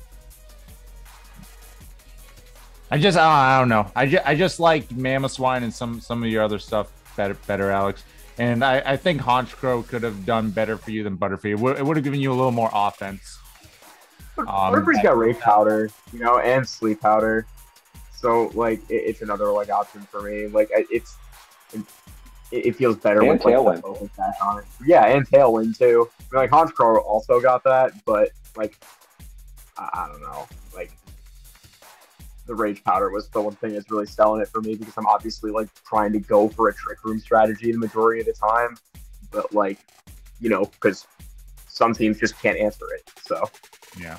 I don't know. I just liked Mamoswine and some of your other stuff better, Alex. And I think Honchkrow could have done better for you than Butterfree. It would have given you a little more offense. Butterfree's got Ray Powder, and Sleep Powder. So like it's another like option for me. Like it feels better And with like Tailwind. the focus back on it. Yeah, and Tailwind too. I mean, like Honchkrow also got that, but like I don't know. Like the Rage Powder was the one thing that's really selling it for me because I'm obviously like trying to go for a Trick Room strategy the majority of the time, but like because some teams just can't answer it. So Yeah.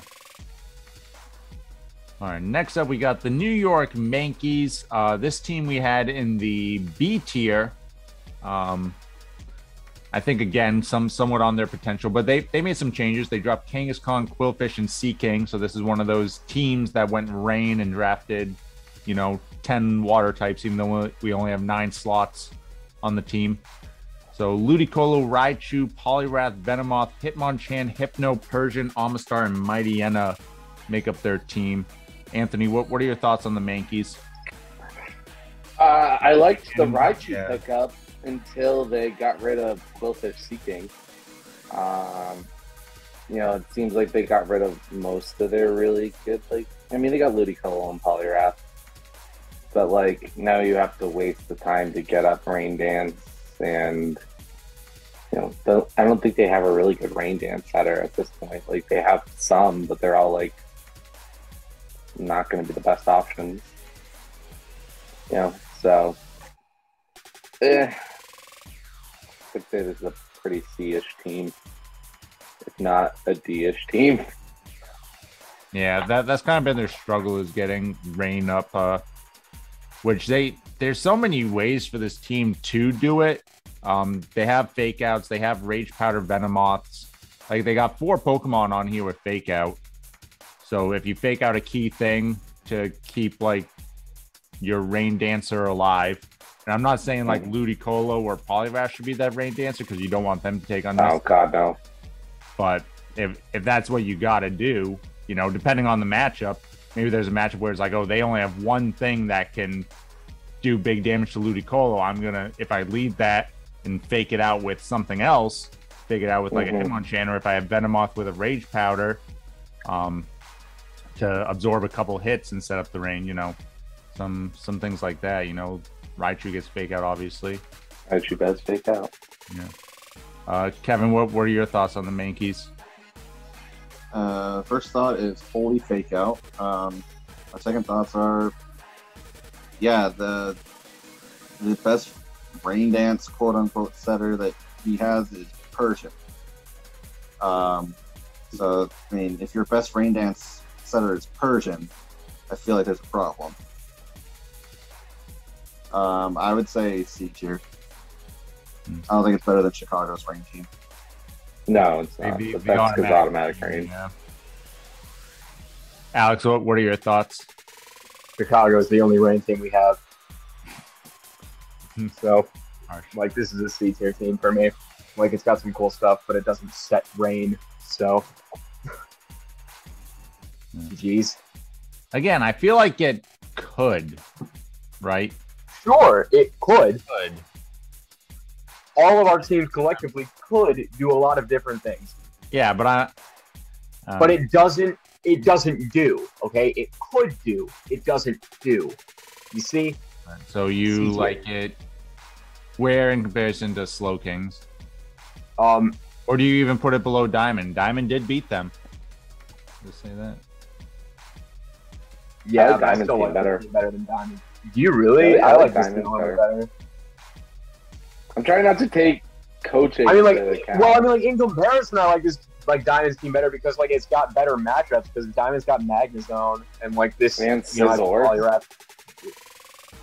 All right, next up we got the New York Mankies. This team we had in the B tier. I think again somewhat on their potential, but they made some changes. They dropped Kangaskhan, Quillfish, and Sea King. So this is one of those teams that went rain and drafted, 10 water types, even though we only have 9 slots on the team. So Ludicolo, Raichu, Poliwrath, Venomoth, Hitmonchan, Hypno, Persian, Amistar, and Mightyena make up their team. Anthony, what are your thoughts on the Mankies? I liked the Raichu Yeah. pickup until they got rid of Quillfish Seeking. It seems like they got rid of most of their really good, they got Ludicolo and Poliwrath. But now you have to waste the time to get up Rain Dance, and I don't think they have a really good Rain Dance setter at this point. They have some, but they're all not going to be the best options. So I'd say this is a pretty C-ish team, if not a D-ish team. Yeah, that's kind of been their struggle, is getting Rain up, which there's so many ways for this team to do it. They have fake outs, they have Rage Powder Venomoths. They got 4 Pokemon on here with fake out. So if you fake out a key thing to keep your Rain Dancer alive, and I'm not saying Ludicolo or Poliwrath should be that Rain Dancer because you don't want them to take on this. Oh God, no. But if that's what you got to do, depending on the matchup, maybe there's a matchup where it's they only have one thing that can do big damage to Ludicolo. I'm gonna, if I leave that and fake it out with something else, fake it out with a Hitmonchan, or if I have Venomoth with a Rage Powder, to absorb a couple hits and set up the rain, some things like that. Raichu gets fake out, obviously. Raichu does fake out. Yeah. Kevin, what are your thoughts on the Mankies? First thought is holy fake out. My second thoughts are, the best Rain Dance quote unquote setter that he has is Persian. If your best Rain Dance setter is Persian, I feel like there's a problem. I would say C tier. I don't think it's better than Chicago's rain team. No, it's not. The But that's because automatic rain. Yeah. Alex, what are your thoughts? Chicago is the only rain team we have. So, Harsh. like, this is a C tier team for me. Like, it's got some cool stuff, but it doesn't set rain. So, jeez. Again, I feel like it could, right? Sure, it could. Could. All of our teams collectively could do a lot of different things, Yeah, but but it doesn't. It doesn't do. Okay, it could do. It doesn't do. You see? So you C tier. like it where in comparison to Slow Kings? Um, Or do you even put it below Diamond? Diamond did beat them. Just say that. yeah, like but I Diamond's still team like better. better than Diamond. Do you really? Yeah, I like this Diamond's team a little better. better. I'm trying not to take coaching. I mean, like, into account. well, I mean, like in comparison, I like this like Diamond's team better because like it's got better matchups because Diamond's got Magnezone and like this. And you know, has Scizor. Poliwrath.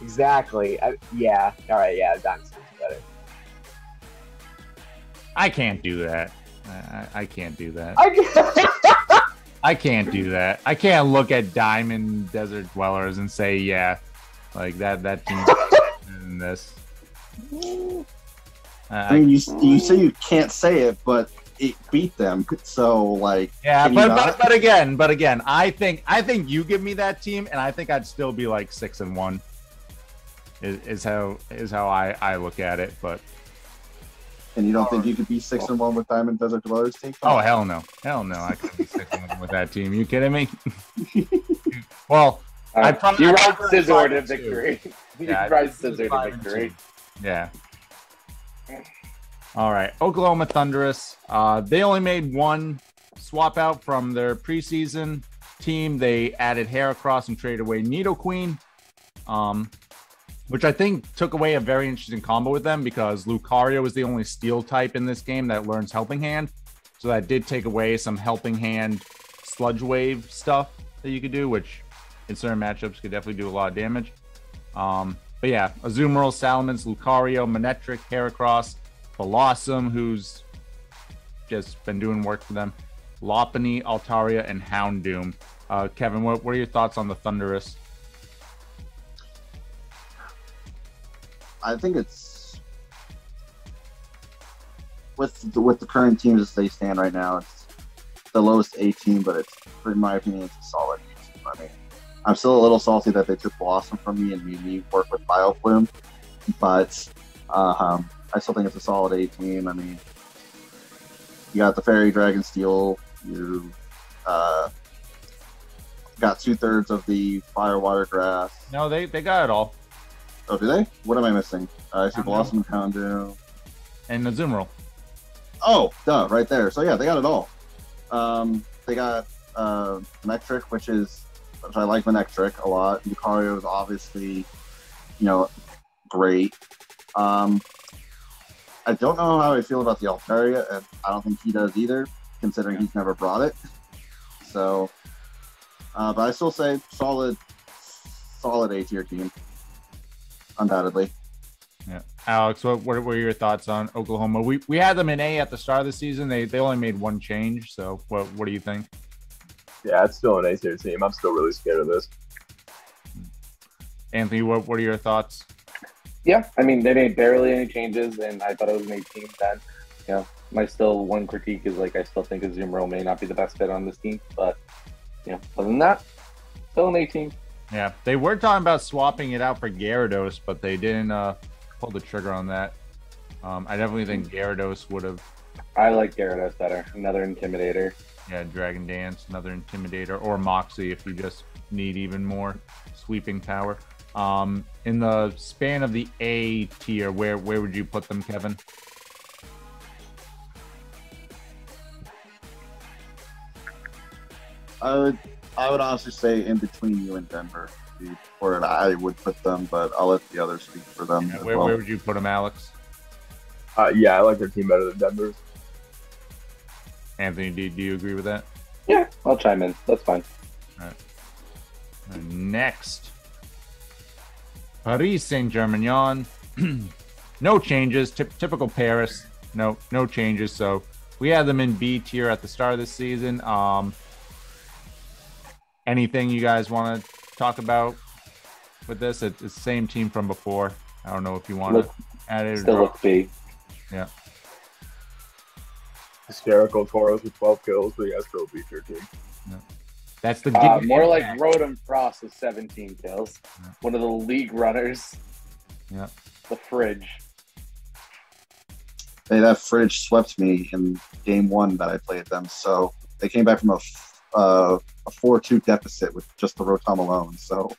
Exactly. Yeah. All right. Yeah, Diamond's team's better. I can't do that. I can't do that. I I can't do that. I can't look at Diamond Desert Dwellers and say, yeah, like that team's better than this. I mean, you say you can't say it, but it beat them. So like, Yeah, can you not? but again, I think you give me that team, and I think I'd still be like 6-1. Is how I look at it. But And you don't think you could be 6-1 with Diamond Desert Dwellers team? oh hell no, I couldn't be 6-1 with that team. You kidding me? Well, I probably you I'd ride probably Scizor to 5-2. victory. You Yeah, ride this is Scizor to 5-2. victory. Yeah. All right, Oklahoma Thunderous. They only made one swap out from their preseason team. They added Heracross and traded away Nidoqueen, which I think took away a very interesting combo with them because Lucario is the only steel type in this game that learns Helping Hand. So that did take away some Helping Hand Sludge Wave stuff that you could do, which in certain matchups could definitely do a lot of damage. But yeah, Azumarill, Salamence, Lucario, Manectric, Heracross, Blossom, who's just been doing work for them, Lopunny, Altaria, and Houndoom. Kevin, what are your thoughts on the Thunderous? I think it's with the current teams as they stand right now, it's the lowest A team, but it's, in my opinion, it's a solid A team. I mean, I'm still a little salty that they took Blossom from me and made me work with Bioflume, but I still think it's a solid A team. I mean, you got the Fairy Dragon Steel, you got 2/3 of the Fire Water Grass. No, they got it all. Oh, do they? What am I missing? I see Houndoom. Blossom, Houndoom. And Azumarill. Oh, duh, right there. So yeah, they got it all. They got Manectric, which I like Manectric a lot. Lucario is obviously, great. I don't know how I feel about the Altaria, and I don't think he does either, considering he's never brought it. So, but I still say solid A tier team, undoubtedly. Yeah, Alex, what were your thoughts on Oklahoma? We had them in A at the start of the season. They only made one change. So what do you think? Yeah, it's still an A tier team. I'm still really scared of this. Anthony, what are your thoughts? Yeah, I mean, they made barely any changes, and I thought it was an 18 then. My still one critique is, like, I still think Azumarill may not be the best fit on this team, but, other than that, still an 18. Yeah, they were talking about swapping it out for Gyarados, but they didn't pull the trigger on that. I definitely think Gyarados would have. I like Gyarados better. Another Intimidator. Yeah, Dragon Dance, another Intimidator, or Moxie if you just need even more sweeping power. In the span of the A tier, where would you put them, Kevin? I would honestly say in between you and Denver, where I would put them, but I'll let the others speak for them. Yeah, as where well. would you put them, Alex? Yeah, I like their team better than Denver's. Anthony, do you agree with that? Yeah, I'll chime in. That's fine. Next, Paris Saint-Germain. No changes. Typical Paris. No changes. So we had them in B tier at the start of the season. Anything you guys want to talk about with this? It's the same team from before. I don't know if you want to add it. Still look B. Yeah. Hysterical Toros with 12 kills, but yes, still beat your team. Yeah. That's the more like Rodham Frost with 17 kills. Yeah. One of the league runners. Yeah. The fridge. Hey, that fridge swept me in game 1 that I played them. So they came back from a 4-2 deficit with just the Rotom alone. So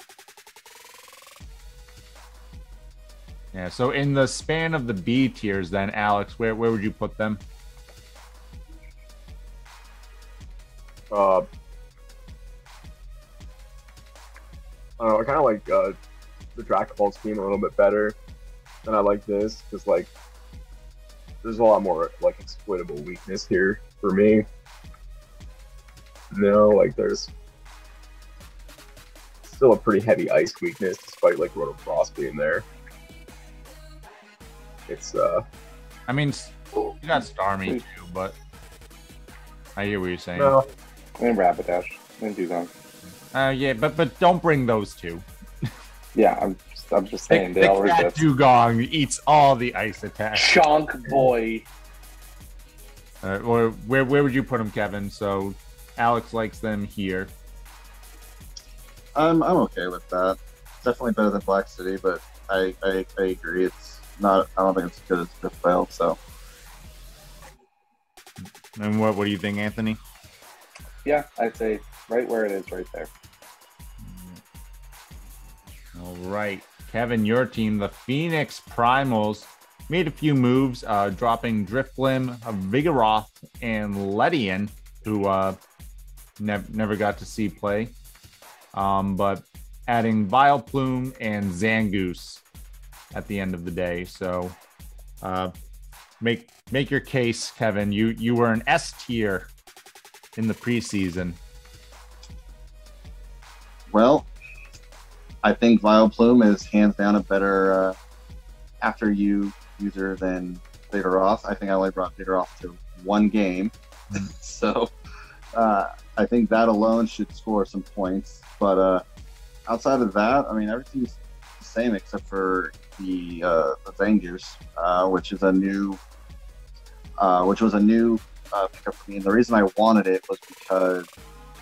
yeah. So in the span of the B tiers, then Alex, where would you put them? I don't know. I kind of like the Dracoball team a little bit better, and I like this because like there's a lot more like exploitable weakness here for me. No, like there's still a pretty heavy ice weakness despite like Rotom Frost being there. It's I mean, you got Starmie too, but I hear what you're saying. no, And Rapidash. And Dugong. Yeah, but don't bring those two. Yeah, I'm just saying. They Thick all Cat resist. Dugong eats all the ice attacks. Chonk boy. Or where would you put them, Kevin? So Alex likes them here. I'm okay with that. Definitely better than Black City, but I agree. It's not. I don't think it's as good as Driftveil. So And what do you think, Anthony? Yeah, I'd say right where it is, right there. All right, Kevin, your team, the Phoenix Primals, made a few moves, dropping Drifblim, Vigoroth, and Ledian, who never got to see play, but adding Vileplume and Zangoose at the end of the day. So make your case, Kevin. You were an S tier in the preseason. well, I think Vileplume is hands down a better after you user than Vigoroth. I think I only brought Vigoroth to 1 game, so I think that alone should score some points. But outside of that, I mean, everything's the same except for the Zangers, which was a new pickup for me. And the reason I wanted it was because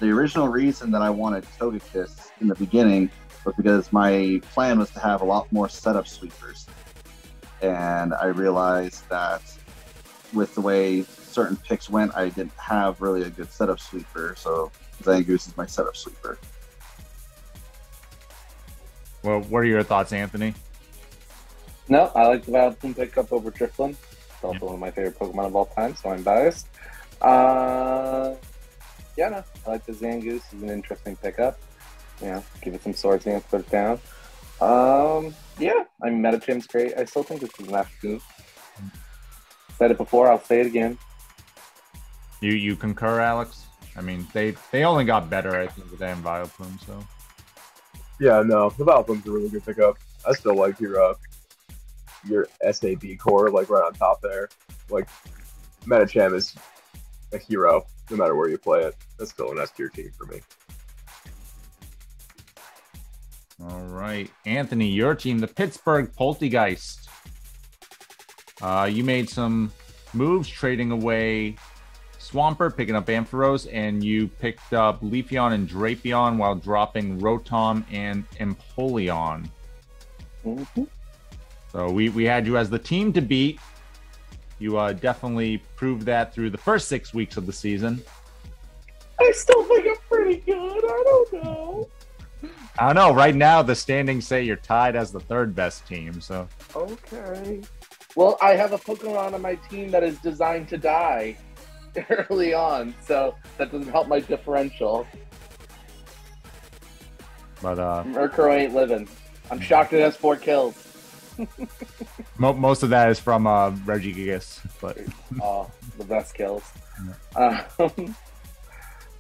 the original reason that I wanted Togekiss in the beginning was because my plan was to have a lot more setup sweepers. And I realized that with the way certain picks went, I didn't have really a good setup sweeper. So Zangoose is my setup sweeper. Well, what are your thoughts, Anthony? No, I like the Vileplume pickup over Drifblim. It's also one of my favorite Pokemon of all time, so I'm biased. Yeah, no, I like the Zangoose. It's an interesting pickup. Give it some Sword Dance, put it down. Yeah, I mean, Metacham's great. I still think this is an afternoon. Said it before, I'll say it again. You concur, Alex? I mean, they only got better, I think, with damn Vileplume, so. yeah, no, the Vileplume's a really good pickup. I still like your SAB core, like right on top there. Like Metacham is a hero no matter where you play it. That's still an S tier team for me. All right. Anthony, your team, the Pittsburgh Polteageist. You made some moves, trading away Swampert, picking up Ampharos, and you picked up Leafeon and Drapion while dropping Rotom and Empoleon. Mm-hmm. So we had you as the team to beat. You definitely proved that through the first 6 weeks of the season. I still think I'm pretty good. I don't know. I don't know. Right now, the standings say you're tied as the 3rd best team. So Okay. Well, I have a Pokemon on my team that is designed to die early on, so that doesn't help my differential. but Murkrow ain't living. I'm shocked it has 4 kills. most of that is from Regigigas. But Oh, the best kills.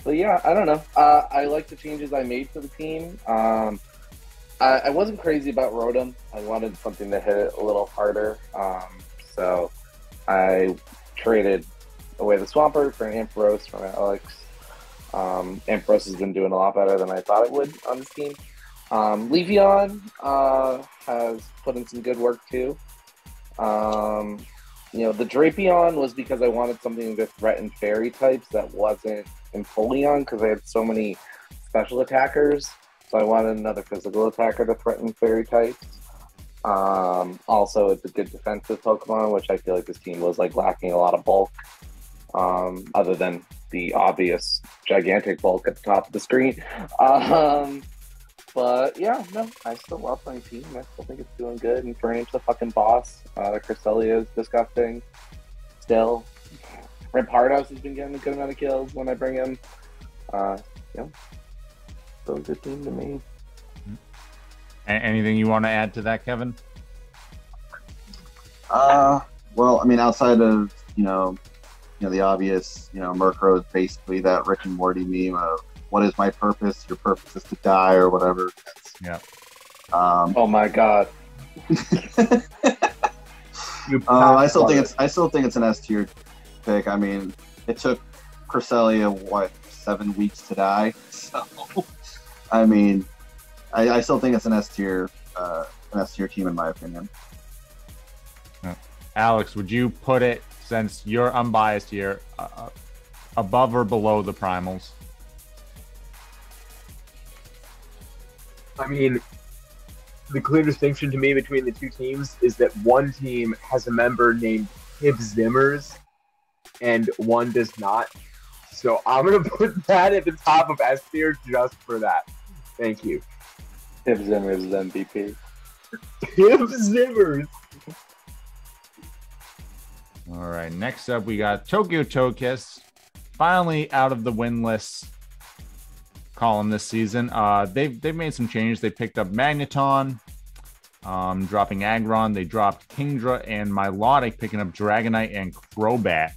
But yeah, I don't know. I like the changes I made for the team. I wasn't crazy about Rotom. I wanted something to hit it a little harder. So I traded away the Swampert for an Ampharos from Alex. Ampharos has been doing a lot better than I thought it would on this team. Leafeon has put in some good work too. The Drapion was because I wanted something to threaten fairy types that wasn't Empoleon because I had so many special attackers. So I wanted another physical attacker to threaten fairy types. Also, it's a good defensive Pokemon, which I feel like this team was like lacking a lot of bulk, other than the obvious gigantic bulk at the top of the screen. But yeah, no, I still love my team. I still think it's doing good. And Fernape's a fucking boss. The Cresselia is disgusting. Still, Rampardos has been getting a good amount of kills when I bring him. Still a good team to me. Anything you want to add to that, Kevin? Well, I mean, outside of the obvious, Murkrow is basically that Rick and Morty meme of what is my purpose? Your purpose is to die, or whatever. Yeah. Oh my god. I still think it's an S tier pick. I mean, it took Cresselia 7 weeks to die. So, I mean, I still think it's an S tier team in my opinion. Alex, would you put it, since you're unbiased here, above or below the Primals? I mean, the clear distinction to me between the two teams is that one team has a member named Hib Zimmers and one does not. So I'm going to put that at the top of S tier just for that. Thank you. Hib Zimmers is MVP. Hib Zimmers. All right, next up we got Tokyo Tokiss, finally out of the winless column this season. They've made some changes. They picked up Magneton, dropping Aggron. They dropped Kingdra and Milotic, picking up Dragonite and Crobat.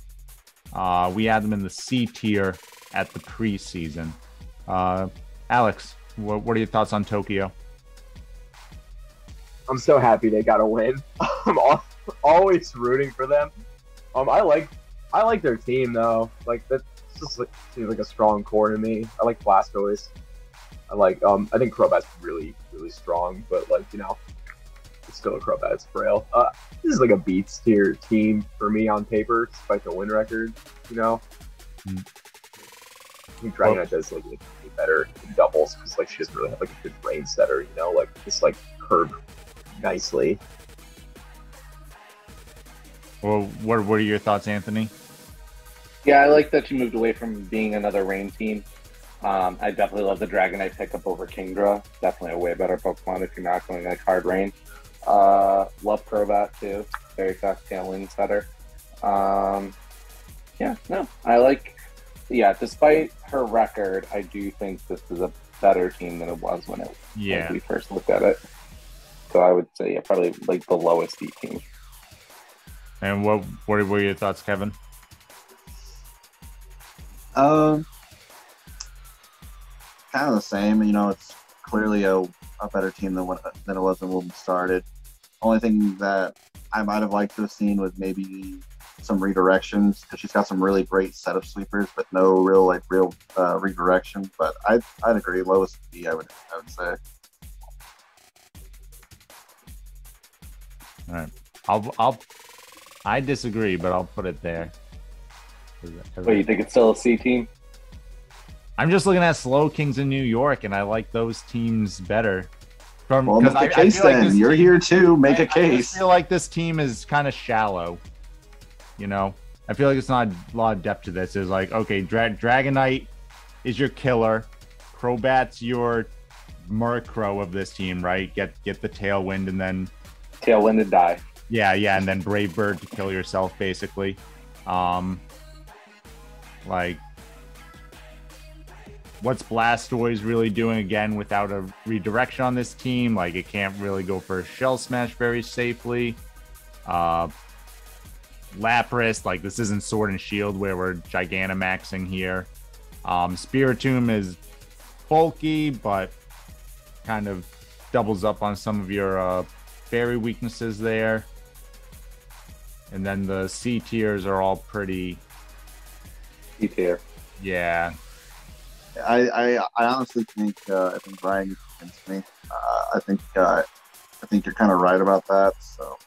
We had them in the C tier at the preseason. Alex, what are your thoughts on Tokyo? I'm so happy they got a win. I'm always rooting for them. I like their team though. Like that just seems like a strong core to me. I like Blastoise. I think Crobat's really, really strong, but it's still a Crobat. It's frail. This is like a beats tier team for me on paper, despite the win record. I think Dragonite does better in doubles because she doesn't really have a good range setter. Just curve nicely. Well, what are your thoughts, Anthony? Yeah, I like that you moved away from being another rain team. I definitely love the Dragonite pickup over Kingdra. Definitely a way better Pokemon if you're not going hard rain. Love Crobat too. Very fast tailwind setter. Despite her record, I do think this is a better team than it was when we first looked at it. So I would say probably the lowest beat team. And what were your thoughts, Kevin? Kind of the same. It's clearly a better team than it was when we started. Only thing that I might have liked to have seen was maybe some redirections, because she's got some really great setup sweepers, but no real redirection. But I'd agree, lowest B, I would say. All right, I disagree, but I'll put it there. Wait, you think it's still a C team? I'm just looking at Slow Kings in New York, and I like those teams better. Make a case then. You're here too. Make a case. I feel like this team is kind of shallow. I feel like it's not a lot of depth to this. It's like, okay, Dragonite is your killer. Crobat's your Murkrow of this team, right? Get the Tailwind and then... Tailwind and die. Yeah, and then Brave Bird to kill yourself, basically. What's Blastoise really doing again without a redirection on this team? It can't really go for a Shell Smash very safely. Lapras, this isn't Sword and Shield where we're Gigantamaxing here. Spiritomb is bulky, but kind of doubles up on some of your fairy weaknesses there. And then the C tiers are all pretty. C tier. Yeah. I honestly think I think Brian convinced me. I think you're kind of right about that. So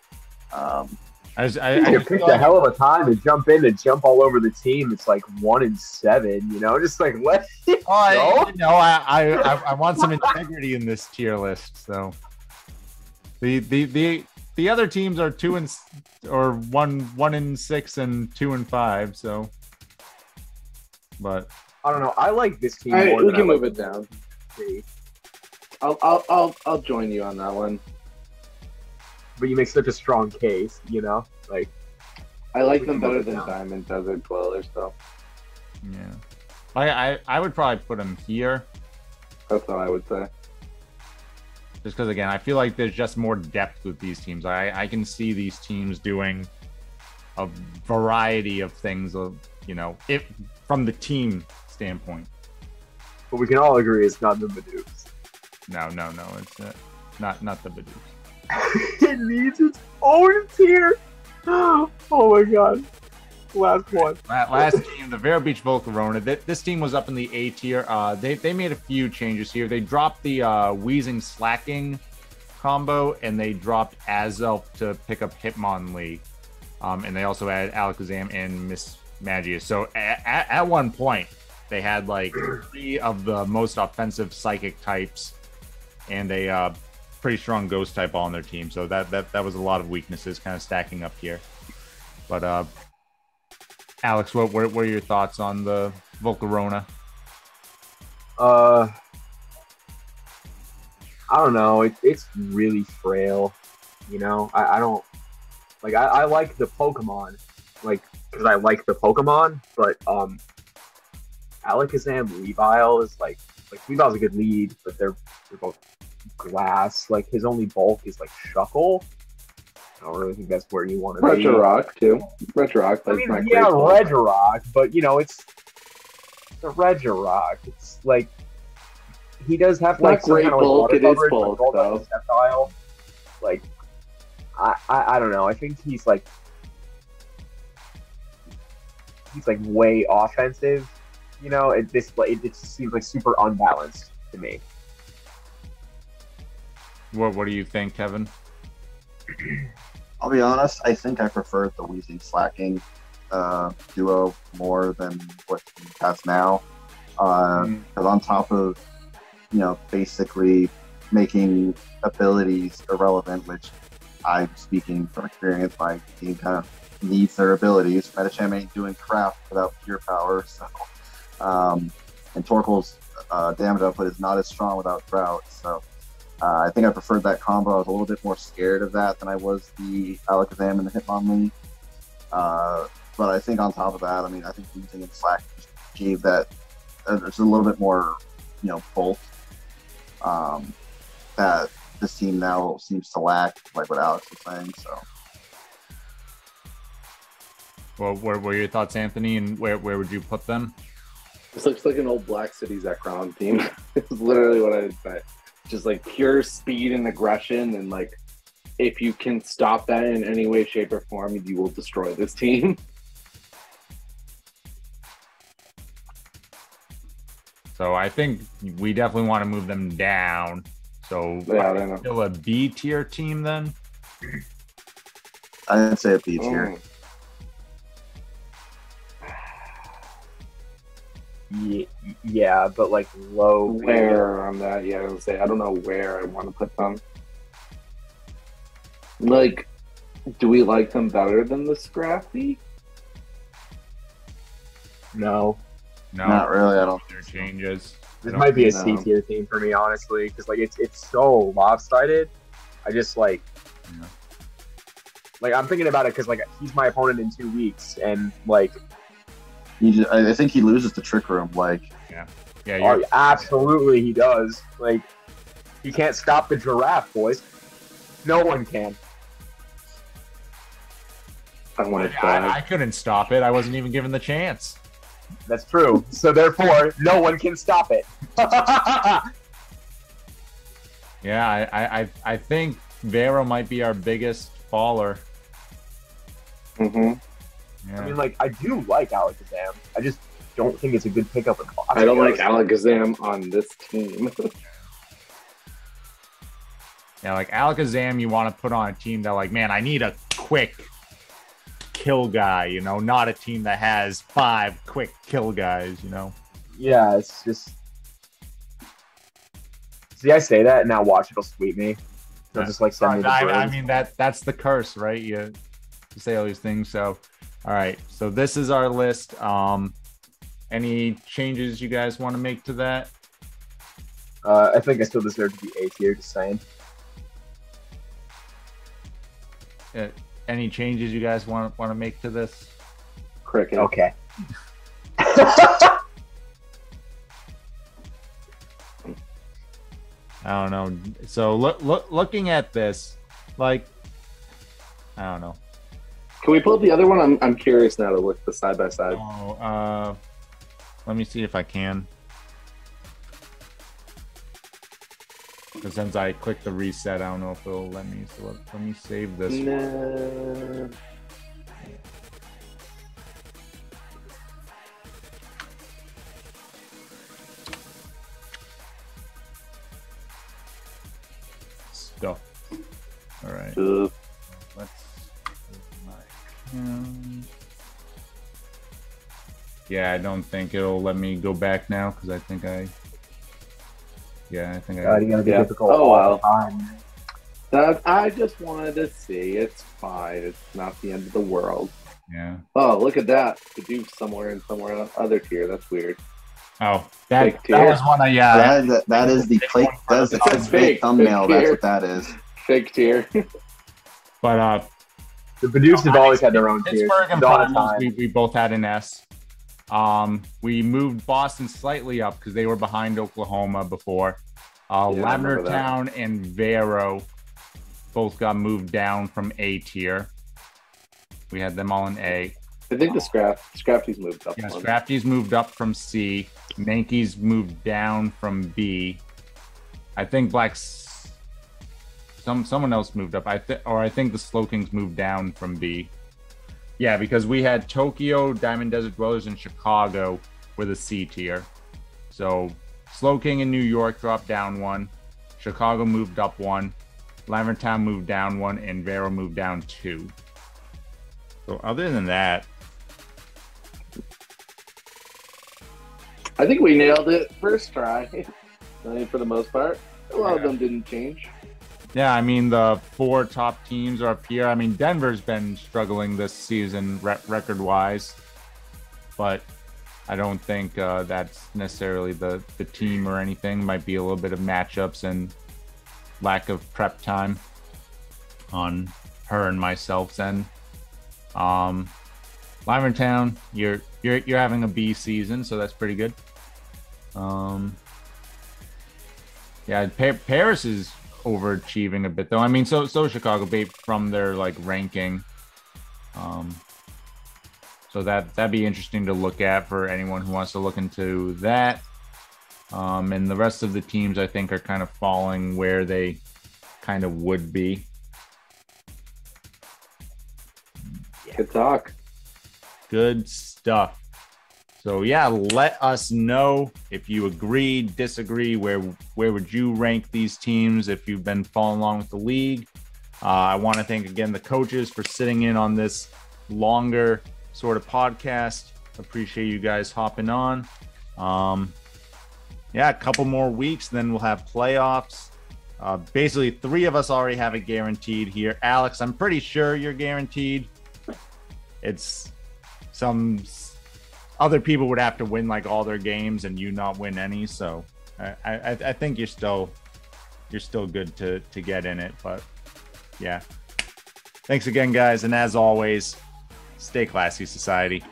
You picked a hell of a time to jump in and jump all over the team. It's like 1-7, you know, just like let it go. I want some integrity in this tier list. So the other teams are 1-6 and 2-5. So, but I don't know. I like this team. All right, more we than can I move like it down. the- I'll join you on that one. But you make such a strong case, you know, like I like We them can move better it than down. Diamond Desert Dwellers, though. yeah, I would probably put them here. That's what I would say. Just because, again, I feel like there's just more depth with these teams. I can see these teams doing a variety of things, you know, if from the team standpoint. but we can all agree it's not the Badooks. No, it's not the Badooks. It needs its own tier. Oh my god. Last one. Last team, the Vero Beach Volcarona. This team was up in the A tier. They made a few changes here. They dropped the Wheezing Slacking combo, and they dropped Azelf to pick up Hitmonlee. And they also added Alakazam and Miss Magia. So at one point, they had like 3 of the most offensive psychic types and a pretty strong ghost type all on their team. So that was a lot of weaknesses kind of stacking up here. But Alex, what are your thoughts on the Volcarona? I don't know. It's really frail. You know, I don't like. I like the Pokemon, like because I like the Pokemon, but Alakazam Weavile is like Weavile's a good lead, but they're both glass. Like his only bulk is like Shuckle. I don't really think that's where you want to be. Regirock, too. Regirock. I mean, yeah, Regirock, but you know, it's the Regirock. It's like he does have like Not great some kind of bulk, water it is coverage, but bulk, all that though. Sceptile. Like, I don't know. I think he's like way offensive. You know, it just seems like super unbalanced to me. What do you think, Kevin? I'll be honest, I think I prefer the Wheezing Slacking duo more than what he has now. Because on top of, you know, basically making abilities irrelevant, which I'm speaking from experience, my team kind of needs their abilities. Medicham ain't doing crap without pure power, so and Torkoal's damage output is not as strong without drought, so I think I preferred that combo. I was a little bit more scared of that than I was the Alakazam and the Hitmonlee. But I think on top of that, I mean, I think Weezing and Slack gave that there's a little bit more, you know, bulk that this team now seems to lack, like what Alex was saying. So, Well, what were your thoughts, Anthony, and where would you put them? This looks like an old Black City Zekrom team. It's literally what I would say. Just like pure speed and aggression, and like if you can stop that in any way, shape, or form, you will destroy this team. So I think we definitely want to move them down. So Yeah, I don't know. still a B tier team then? I'd say a B tier. Yeah, but like low. Where on that? Yeah, I was gonna say I don't know where I want to put them. Like, do we like them better than the Scrappy? No, No, Not really. I don't. there changes. this I might be a think C so. tier team for me, honestly, because like it's so lopsided. I just like. Yeah. Like I'm thinking about it because like he's my opponent in 2 weeks, and like I think he loses to Trick Room. Like, Yeah, oh, absolutely he does. Like he can't stop the giraffe, boys. No one can. I want to I try. couldn't stop it. I wasn't even given the chance. That's true. So therefore, no one can stop it. Yeah, I think Vero might be our biggest faller. Mm-hmm. Yeah. I mean, like, I do like Alakazam. I just don't think it's a good pickup. I don't like Alakazam on this team. Yeah, like Alakazam, you want to put on a team that, like, man, I need a quick kill guy, you know, not a team that has 5 quick kill guys, you know. Yeah, it's just. See, I say that, and now watch it'll sweep me. They'll just like send me the I mean that's the curse, right? You say all these things. So, all right. So this is our list. Any changes you guys want to make to that? I think I still deserve to be A tier. Just saying. Any changes you guys want to make to this? Cricket. Okay. I don't know. So looking at this, like, I don't know. Can we pull up the other one? I'm curious now to look the side by side. Oh, let me see if I can. Because since I clicked the reset, I don't know if it'll let me. So let me save this. No. Stuff. All right. Let's. Yeah, I don't think it'll let me go back now because I think I. Yeah, I think God, you're gonna be Yeah. difficult Oh, all the wow. time. That I just wanted to see. It's fine. It's not the end of the world. Yeah. Oh, look at that. To do somewhere in somewhere other tier. That's weird. Oh, Fake that tier. was one I yeah. That is the fake. That's the It's fake. thumbnail. Fake That's tier. what that is. Fake tier. But The Badooks have always had their own tiers. Pittsburgh and Dawn of Primals, time. we both had an S. We moved Boston slightly up because they were behind Oklahoma before. I Lavender remember that. Town and Vero both got moved down from A tier. We had them all in A. I think the Scrappy's moved up. Yeah, one. Scrappy's moved up from C. Mankies moved down from B. I think someone else moved up. I think the Slokings moved down from B. Yeah, because we had Tokyo, Diamond Desert Dwellers, and Chicago were the C tier. So Slowking in New York dropped down 1. Chicago moved up 1. Lavender Town moved down 1, and Vero moved down 2. So other than that, I think we nailed it first try. I mean, for the most part, a lot of them didn't change. yeah, I mean, the 4 top teams are up here. I mean, Denver's been struggling this season record-wise, but I don't think that's necessarily the team or anything. Might be a little bit of matchups and lack of prep time on her and myself's end. Lavender Town, you're having a B season, so that's pretty good. Yeah, Paris is overachieving a bit though. I mean, so Chicago from their like ranking. So that'd be interesting to look at for anyone who wants to look into that. And the rest of the teams I think are kind of falling where they kind of would be. Good talk. Good stuff. So yeah, let us know if you agree, disagree. Where would you rank these teams if you've been following along with the league? I want to thank again the coaches for sitting in on this longer sort of podcast. Appreciate you guys hopping on. Yeah, a couple more weeks, then we'll have playoffs. Basically, 3 of us already have it guaranteed here. Alex, I'm pretty sure you're guaranteed. It's some other people would have to win like all their games and you not win any. So I think you're still good to get in it. But yeah, thanks again, guys. And as always, stay classy, society.